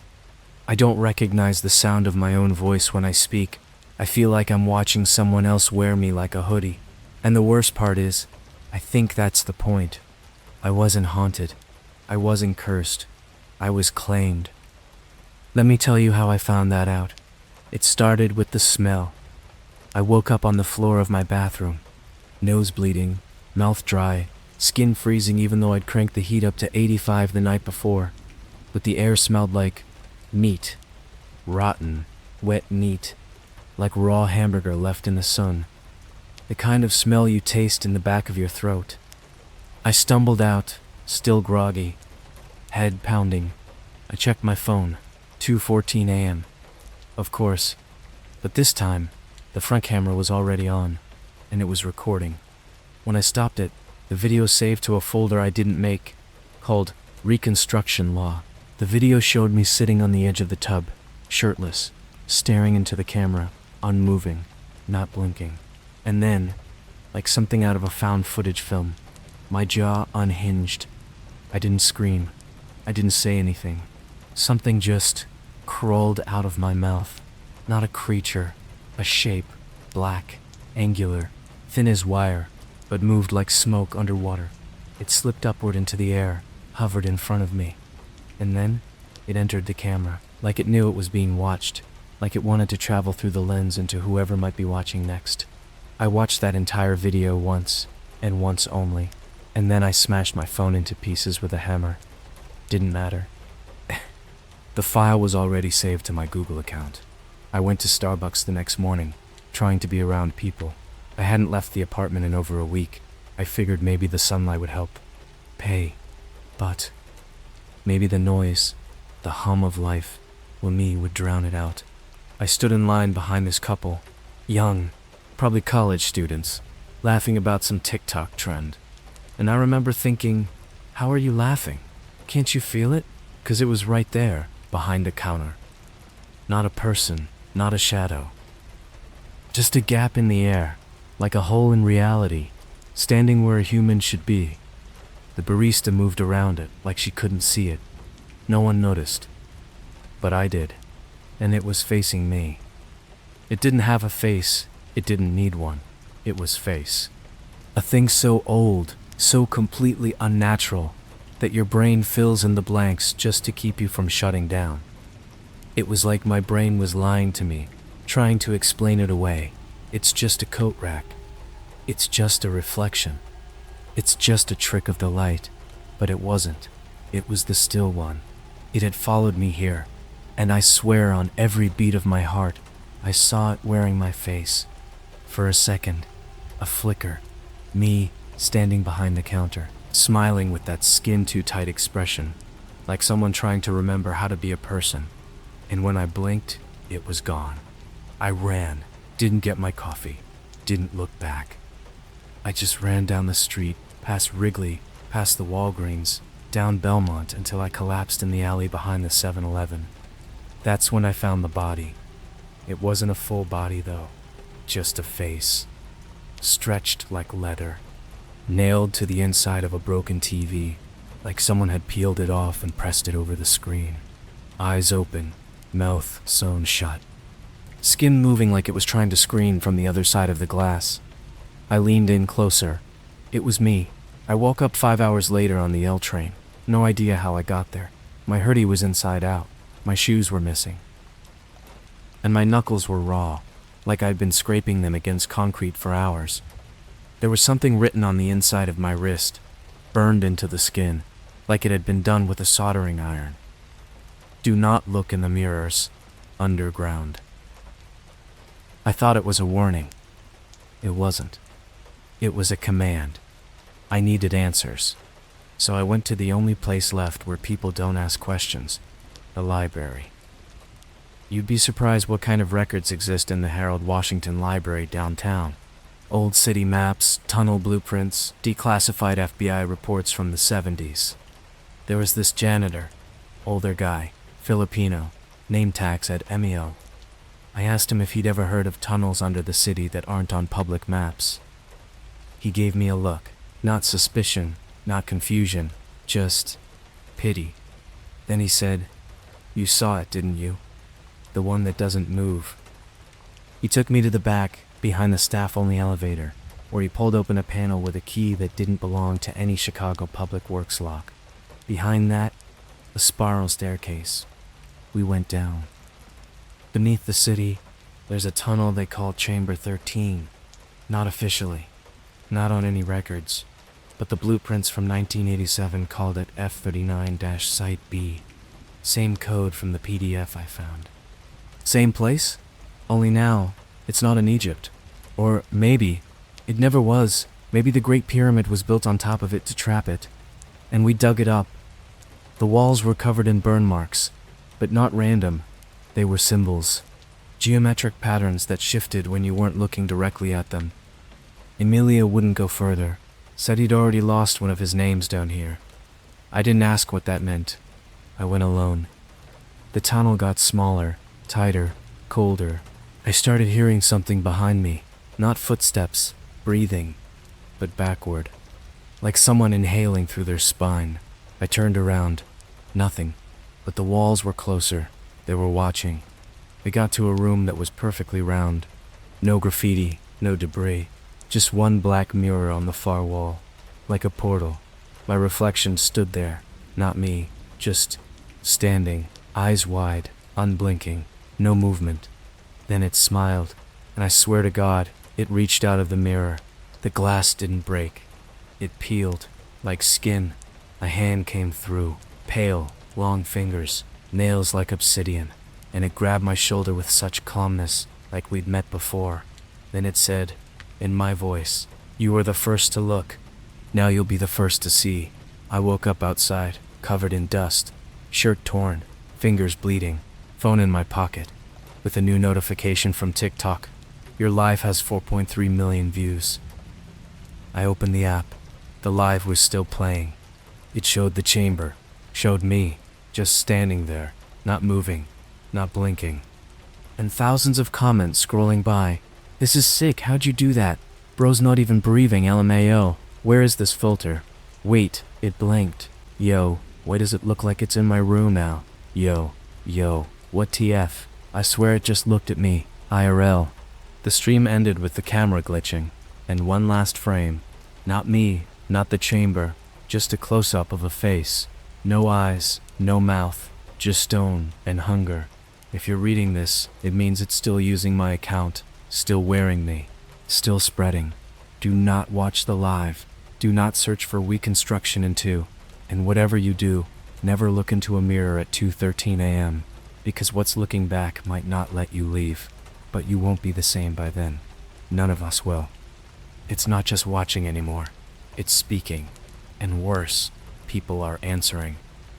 I don't recognize the sound of my own voice when I speak. I feel like I'm watching someone else wear me like a hoodie. And the worst part is, I think that's the point. I wasn't haunted. I wasn't cursed. I was claimed. Let me tell you how I found that out. It started with the smell. I woke up on the floor of my bathroom. Nose bleeding, mouth dry, skin freezing even though I'd cranked the heat up to 85 the night before. But the air smelled like meat. Rotten, wet meat. Like raw hamburger left in the sun. The kind of smell you taste in the back of your throat. I stumbled out, still groggy, head pounding. I checked my phone, 2:14 a.m. Of course, but this time, the front camera was already on, and it was recording. When I stopped it, the video saved to a folder I didn't make, called Reconstruction Law. The video showed me sitting on the edge of the tub, shirtless, staring into the camera. Unmoving, not blinking. And then, like something out of a found footage film, my jaw unhinged. I didn't scream. I didn't say anything. Something just crawled out of my mouth. Not a creature, a shape, black, angular, thin as wire, but moved like smoke underwater. It slipped upward into the air, hovered in front of me. And then, it entered the camera, like it knew it was being watched. Like it wanted to travel through the lens into whoever might be watching next. I watched that entire video once, and once only, and then I smashed my phone into pieces with a hammer. Didn't matter. The file was already saved to my Google account. I went to Starbucks the next morning, trying to be around people. I hadn't left the apartment in over a week. I figured maybe the sunlight would help but maybe the noise, the hum of life, would drown it out. I stood in line behind this couple, young, probably college students, laughing about some TikTok trend. And I remember thinking, how are you laughing? Can't you feel it? 'Cause it was right there, behind the counter. Not a person, not a shadow. Just a gap in the air, like a hole in reality, standing where a human should be. The barista moved around it, like she couldn't see it. No one noticed. But I did. And it was facing me. It didn't have a face, it didn't need one. It was face. A thing so old, so completely unnatural, that your brain fills in the blanks just to keep you from shutting down. It was like my brain was lying to me, trying to explain it away. It's just a coat rack. It's just a reflection. It's just a trick of the light. But it wasn't. It was the still one. It had followed me here. And I swear on every beat of my heart, I saw it wearing my face. For a second, a flicker. Me standing behind the counter, smiling with that skin-too-tight expression, like someone trying to remember how to be a person. And when I blinked, it was gone. I ran, didn't get my coffee, didn't look back. I just ran down the street, past Wrigley, past the Walgreens, down Belmont until I collapsed in the alley behind the 7-Eleven. That's when I found the body. It wasn't a full body though, just a face, stretched like leather, nailed to the inside of a broken TV, like someone had peeled it off and pressed it over the screen. Eyes open, mouth sewn shut. Skin moving like it was trying to scream from the other side of the glass. I leaned in closer. It was me. I woke up 5 hours later on the L train. No idea how I got there. My hoodie was inside out. My shoes were missing. And my knuckles were raw, like I'd been scraping them against concrete for hours. There was something written on the inside of my wrist, burned into the skin, like it had been done with a soldering iron. Do not look in the mirrors. Underground. I thought it was a warning. It wasn't. It was a command. I needed answers. So I went to the only place left where people don't ask questions, the library. You'd be surprised what kind of records exist in the Harold Washington Library downtown. Old city maps, tunnel blueprints, declassified FBI reports from the 70s. There was this janitor, older guy, Filipino, name tags at MEO. I asked him if he'd ever heard of tunnels under the city that aren't on public maps. He gave me a look, not suspicion, not confusion, just pity. Then he said, "You saw it, didn't you? The one that doesn't move." He took me to the back, behind the staff-only elevator, where he pulled open a panel with a key that didn't belong to any Chicago Public Works lock. Behind that, a spiral staircase. We went down. Beneath the city, there's a tunnel they call Chamber 13. Not officially, not on any records, but the blueprints from 1987 called it F39-Site B. Same code from the PDF I found. Same place? Only now, it's not in Egypt. Or maybe, it never was. Maybe the Great Pyramid was built on top of it to trap it. And we dug it up. The walls were covered in burn marks, but not random. They were symbols. Geometric patterns that shifted when you weren't looking directly at them. Emilia wouldn't go further. Said he'd already lost one of his names down here. I didn't ask what that meant. I went alone. The tunnel got smaller, tighter, colder. I started hearing something behind me. Not footsteps, breathing, but backward. Like someone inhaling through their spine. I turned around. Nothing. But the walls were closer. They were watching. We got to a room that was perfectly round. No graffiti, no debris. Just one black mirror on the far wall. Like a portal. My reflection stood there. Not me. Just standing. Eyes wide. Unblinking. No movement. Then it smiled. And I swear to God, it reached out of the mirror. The glass didn't break. It peeled. Like skin. A hand came through. Pale. Long fingers. Nails like obsidian. And it grabbed my shoulder with such calmness, like we'd met before. Then it said, in my voice, "You were the first to look. Now you'll be the first to see." I woke up outside, covered in dust, shirt torn, fingers bleeding, phone in my pocket, with a new notification from TikTok. "Your live has 4.3 million views." I opened the app. The live was still playing. It showed the chamber, showed me, just standing there, not moving, not blinking. And thousands of comments scrolling by. "This is sick, how'd you do that? Bro's not even breathing, LMAO. Where is this filter? Wait, it blinked. Yo, why does it look like it's in my room now? Yo, what TF? I swear it just looked at me, IRL." The stream ended with the camera glitching, and one last frame. Not me, not the chamber, just a close-up of a face. No eyes, no mouth, just stone and hunger. If you're reading this, it means it's still using my account, still wearing me, still spreading. Do not watch the live. Do not search for reconstruction in 2. And whatever you do, never look into a mirror at 2:13 a.m. because what's looking back might not let you leave, but you won't be the same by then. None of us will. It's not just watching anymore. It's speaking. And worse, people are answering.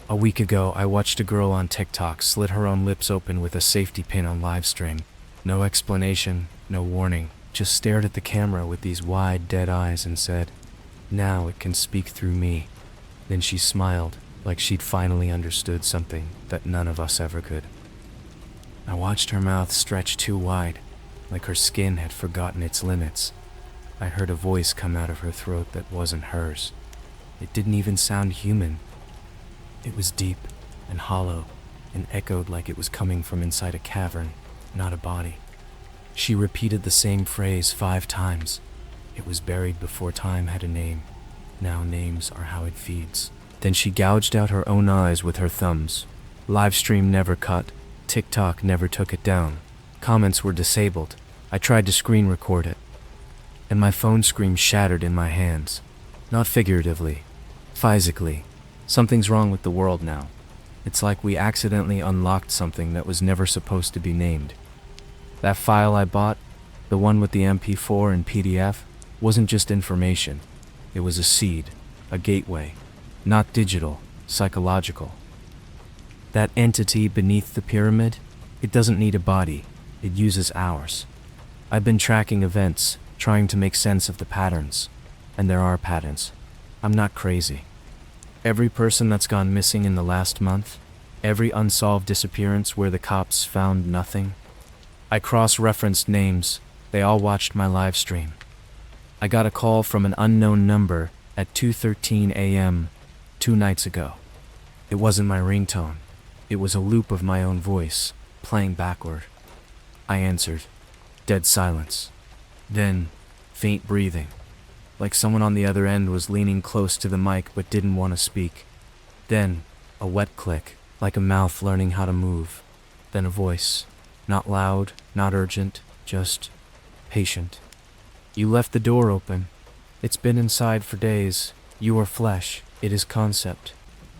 A week ago, I watched a girl on TikTok slit her own lips open with a safety pin on livestream. No explanation, no warning, just stared at the camera with these wide, dead eyes and said, "Now it can speak through me." Then she smiled, like she'd finally understood something that none of us ever could. I watched her mouth stretch too wide, like her skin had forgotten its limits. I heard a voice come out of her throat that wasn't hers. It didn't even sound human. It was deep and hollow and echoed like it was coming from inside a cavern, not a body. She repeated the same phrase 5 times. It was buried before time had a name. Now names are how it feeds. Then she gouged out her own eyes with her thumbs. Livestream never cut. TikTok never took it down. Comments were disabled. I tried to screen record it, and my phone screen shattered in my hands. Not figuratively, physically. Something's wrong with the world now. It's like we accidentally unlocked something that was never supposed to be named. That file I bought, the one with the MP4 and PDF, wasn't just information. It was a seed, a gateway. Not digital, psychological. That entity beneath the pyramid, it doesn't need a body. It uses ours. I've been tracking events, trying to make sense of the patterns. And there are patterns. I'm not crazy. Every person that's gone missing in the last month, every unsolved disappearance where the cops found nothing. I cross-referenced names. They all watched my live stream. I got a call from an unknown number at 2:13 a.m. 2 nights ago. It wasn't my ringtone. It was a loop of my own voice, playing backward. I answered. Dead silence. Then, faint breathing. Like someone on the other end was leaning close to the mic but didn't want to speak. Then, a wet click, like a mouth learning how to move. Then a voice. Not loud, not urgent, just patient. You left the door open. It's been inside for days. You are flesh. It is concept.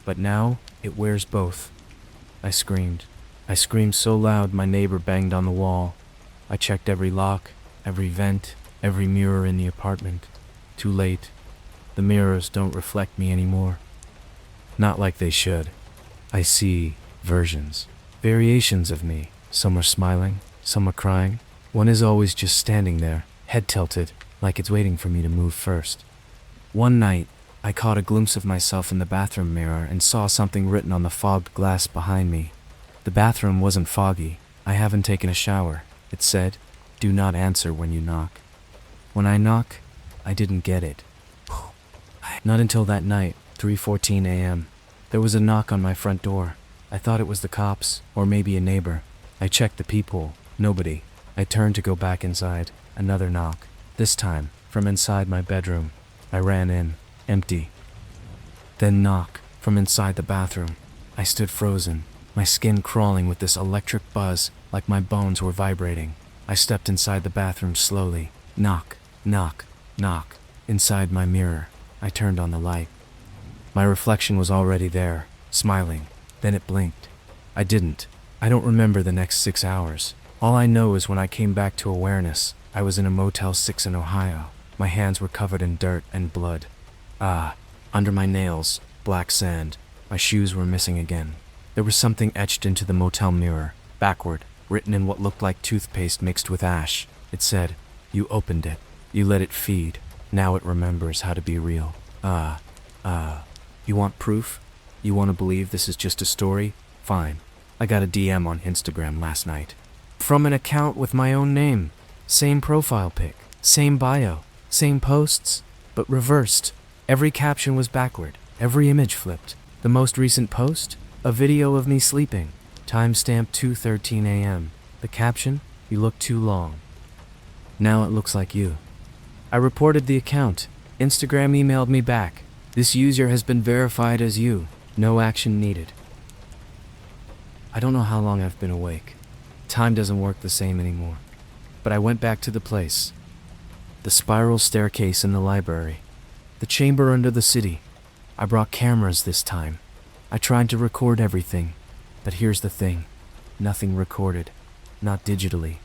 But now, it wears both. I screamed. I screamed so loud my neighbor banged on the wall. I checked every lock, every vent, every mirror in the apartment. Too late. The mirrors don't reflect me anymore. Not like they should. I see versions, variations of me. Some are smiling, some are crying. One is always just standing there, head tilted, like it's waiting for me to move first. One night, I caught a glimpse of myself in the bathroom mirror and saw something written on the fogged glass behind me. The bathroom wasn't foggy. I haven't taken a shower. It said, "Do not answer when you knock." When I knock, I didn't get it. Not until that night, 3:14 a.m. There was a knock on my front door. I thought it was the cops, or maybe a neighbor. I checked the peephole. Nobody. I turned to go back inside. Another knock. This time, from inside my bedroom. I ran in. Empty. Then knock, from inside the bathroom. I stood frozen, my skin crawling with this electric buzz, like my bones were vibrating. I stepped inside the bathroom slowly. Knock, knock, knock. Inside my mirror, I turned on the light. My reflection was already there, smiling. Then it blinked. I didn't. I don't remember the next 6 hours. All I know is when I came back to awareness, I was in a Motel 6 in Ohio. My hands were covered in dirt and blood. Under my nails, black sand. My shoes were missing again. There was something etched into the motel mirror, backward, written in what looked like toothpaste mixed with ash. It said, "You opened it. You let it feed. Now it remembers how to be real." You want proof? You want to believe this is just a story? Fine. I got a DM on Instagram last night. From an account with my own name. Same profile pic. Same bio. Same posts. But reversed. Every caption was backward. Every image flipped. The most recent post? A video of me sleeping. Timestamp 2:13 a.m. The caption? "You look too long." Now it looks like you. I reported the account. Instagram emailed me back. "This user has been verified as you. No action needed." I don't know how long I've been awake. Time doesn't work the same anymore. But I went back to the place. The spiral staircase in the library. The chamber under the city. I brought cameras this time. I tried to record everything. But here's the thing. Nothing recorded. Not digitally.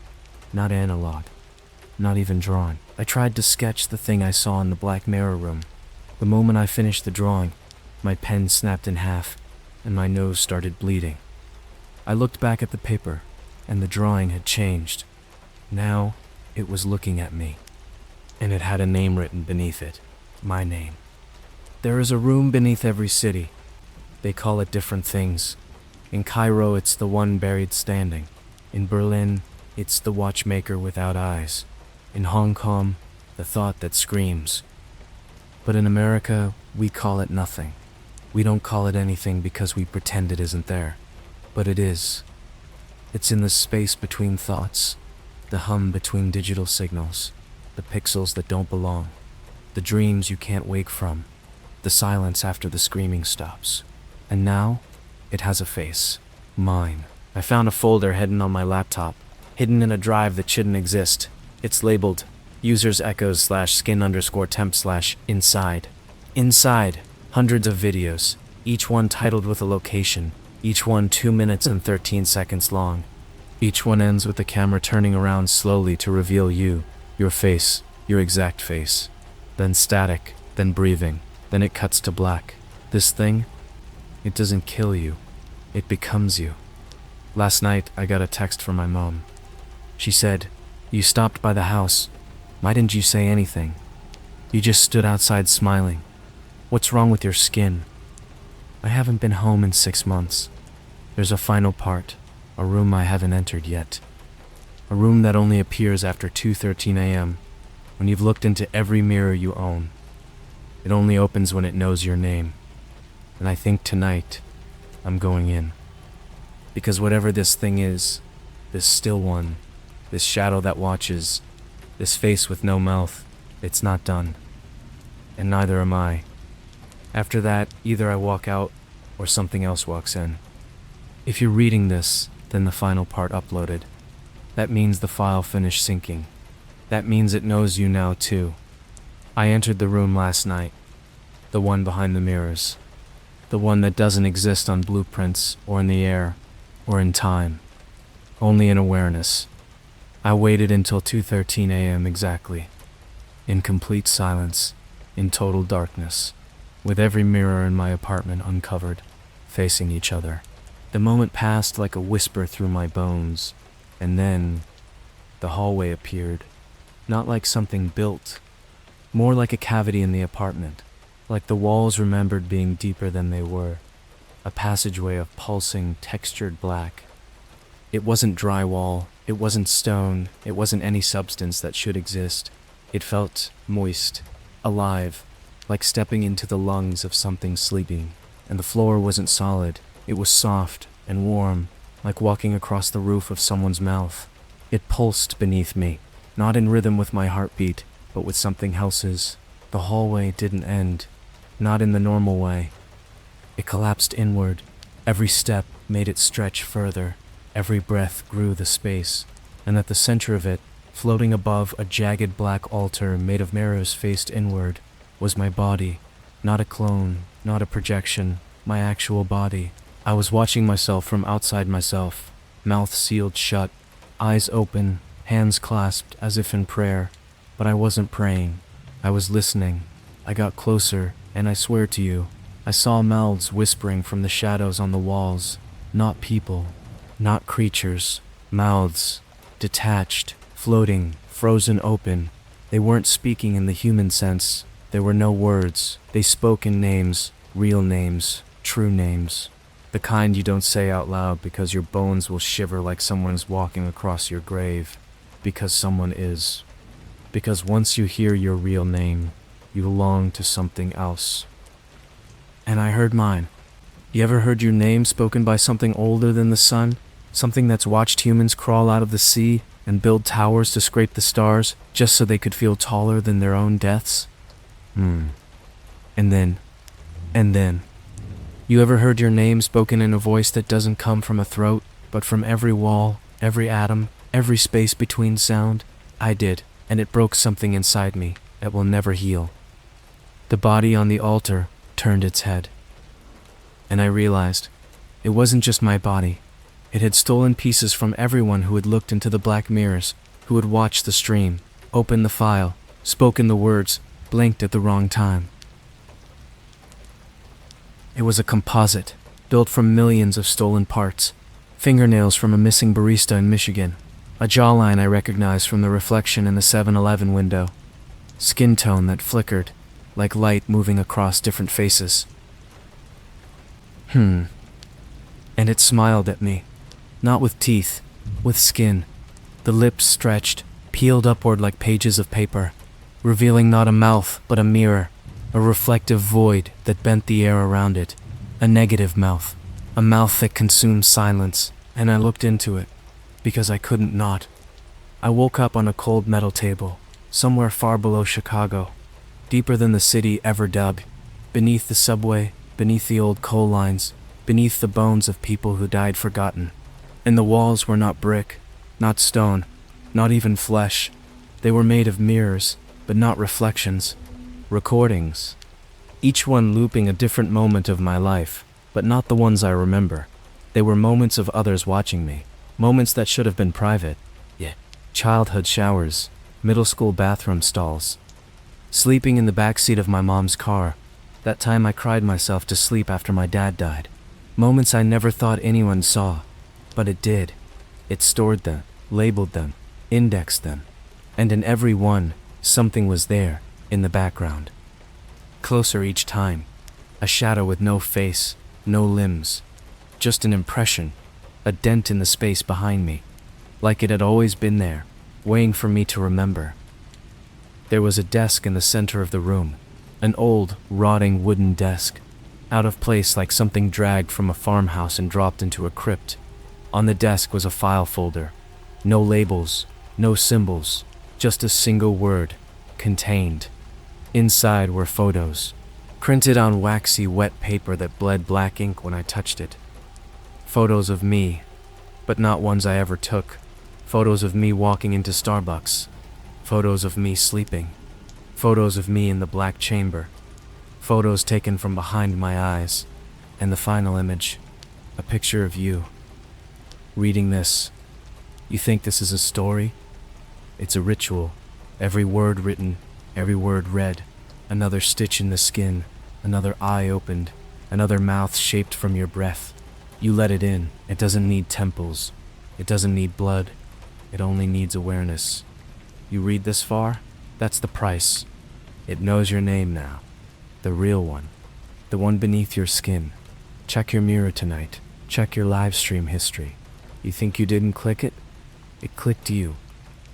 Not analog. Not even drawn. I tried to sketch the thing I saw in the Black Mirror room. The moment I finished the drawing, my pen snapped in half, and my nose started bleeding. I looked back at the paper, and the drawing had changed. Now, it was looking at me, and it had a name written beneath it, my name. There is a room beneath every city. They call it different things. In Cairo, it's the one buried standing. In Berlin, it's the watchmaker without eyes. In Hong Kong, the thought that screams. But in America, we call it nothing. We don't call it anything because we pretend it isn't there. But it is. It's in the space between thoughts, the hum between digital signals, the pixels that don't belong, the dreams you can't wake from, the silence after the screaming stops. And now, it has a face. Mine. I found a folder hidden on my laptop, hidden in a drive that shouldn't exist. It's labeled users echoes /skin_temp/inside. Inside, hundreds of videos, each one titled with a location, each one 2 minutes and 13 seconds long. Each one ends with the camera turning around slowly to reveal you, your face, your exact face. Then static, then breathing, then it cuts to black. This thing, it doesn't kill you, it becomes you. Last night, I got a text from my mom. She said, "You stopped by the house. Why didn't you say anything? You just stood outside smiling. What's wrong with your skin?" I haven't been home in 6 months. There's a final part, a room I haven't entered yet. A room that only appears after 2:13 a.m., when you've looked into every mirror you own. It only opens when it knows your name. And I think tonight, I'm going in. Because whatever this thing is, this still one, this shadow that watches, this face with no mouth, it's not done. And neither am I. After that, either I walk out or something else walks in. If you're reading this, then the final part uploaded. That means the file finished syncing. That means it knows you now too. I entered the room last night, the one behind the mirrors, the one that doesn't exist on blueprints or in the air or in time, only in awareness. I waited until 2:13 a.m. exactly, in complete silence, in total darkness, with every mirror in my apartment uncovered, facing each other. The moment passed like a whisper through my bones, and then the hallway appeared, not like something built, more like a cavity in the apartment, like the walls remembered being deeper than they were, a passageway of pulsing, textured black. It wasn't drywall, it wasn't stone, it wasn't any substance that should exist. It felt moist, alive, like stepping into the lungs of something sleeping. And the floor wasn't solid, it was soft and warm, like walking across the roof of someone's mouth. It pulsed beneath me, not in rhythm with my heartbeat, but with something else's. The hallway didn't end, not in the normal way. It collapsed inward. Every step made it stretch further. Every breath grew the space. And at the center of it, floating above a jagged black altar made of mirrors faced inward, was my body. Not a clone, not a projection, my actual body. I was watching myself from outside myself, mouth sealed shut, eyes open, hands clasped as if in prayer. But I wasn't praying. I was listening. I got closer, and I swear to you, I saw mouths whispering from the shadows on the walls. Not people, not creatures. Mouths, detached, floating, frozen open. They weren't speaking in the human sense. There were no words. They spoke in names, real names, true names. The kind you don't say out loud because your bones will shiver like someone's walking across your grave. Because someone is. Because once you hear your real name, you long to something else. And I heard mine. You ever heard your name spoken by something older than the sun? Something that's watched humans crawl out of the sea and build towers to scrape the stars just so they could feel taller than their own deaths? And then, you ever heard your name spoken in a voice that doesn't come from a throat, but from every wall, every atom, every space between sound? I did, and it broke something inside me that will never heal. The body on the altar turned its head. And I realized, it wasn't just my body. It had stolen pieces from everyone who had looked into the black mirrors, who had watched the stream, opened the file, spoken the words, blinked at the wrong time. It was a composite, built from millions of stolen parts. Fingernails from a missing barista in Michigan. A jawline I recognized from the reflection in the 7-Eleven window. Skin tone that flickered, like light moving across different faces. And it smiled at me. Not with teeth, with skin. The lips stretched, peeled upward like pages of paper, revealing not a mouth but a mirror, a reflective void that bent the air around it. A negative mouth. A mouth that consumed silence, and I looked into it, because I couldn't not. I woke up on a cold metal table, somewhere far below Chicago, deeper than the city ever dug, beneath the subway, beneath the old coal lines, beneath the bones of people who died forgotten. And the walls were not brick, not stone, not even flesh. They were made of mirrors, but not reflections. Recordings. Each one looping a different moment of my life, but not the ones I remember. They were moments of others watching me, moments that should have been private. Childhood showers, middle school bathroom stalls, sleeping in the backseat of my mom's car, that time I cried myself to sleep after my dad died. Moments I never thought anyone saw, but it did. It stored them, labeled them, indexed them, and in every one, something was there, in the background. Closer each time, a shadow with no face, no limbs, just an impression, a dent in the space behind me, like it had always been there, waiting for me to remember. There was a desk in the center of the room, an old, rotting wooden desk, out of place like something dragged from a farmhouse and dropped into a crypt. On the desk was a file folder, no labels, no symbols, just a single word, contained. Inside were photos, printed on waxy, wet paper that bled black ink when I touched it. Photos of me, but not ones I ever took. Photos of me walking into Starbucks. Photos of me sleeping. Photos of me in the black chamber. Photos taken from behind my eyes. And the final image, a picture of you. Reading this, you think this is a story? It's a ritual. Every word written, every word read. Another stitch in the skin, another eye opened, another mouth shaped from your breath. You let it in. It doesn't need temples. It doesn't need blood. It only needs awareness. You read this far? That's the price. It knows your name now. The real one. The one beneath your skin. Check your mirror tonight. Check your live stream history. You think you didn't click it? It clicked you.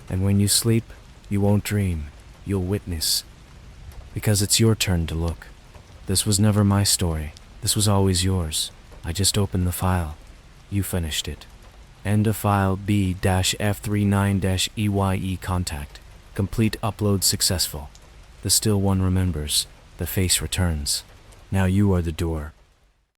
And when you sleep, you won't dream. You'll witness. Because it's your turn to look. This was never my story. This was always yours. I just opened the file. You finished it. End of file B-F39-EYE contact. Complete upload successful. The still one remembers. The face returns. Now you are the door.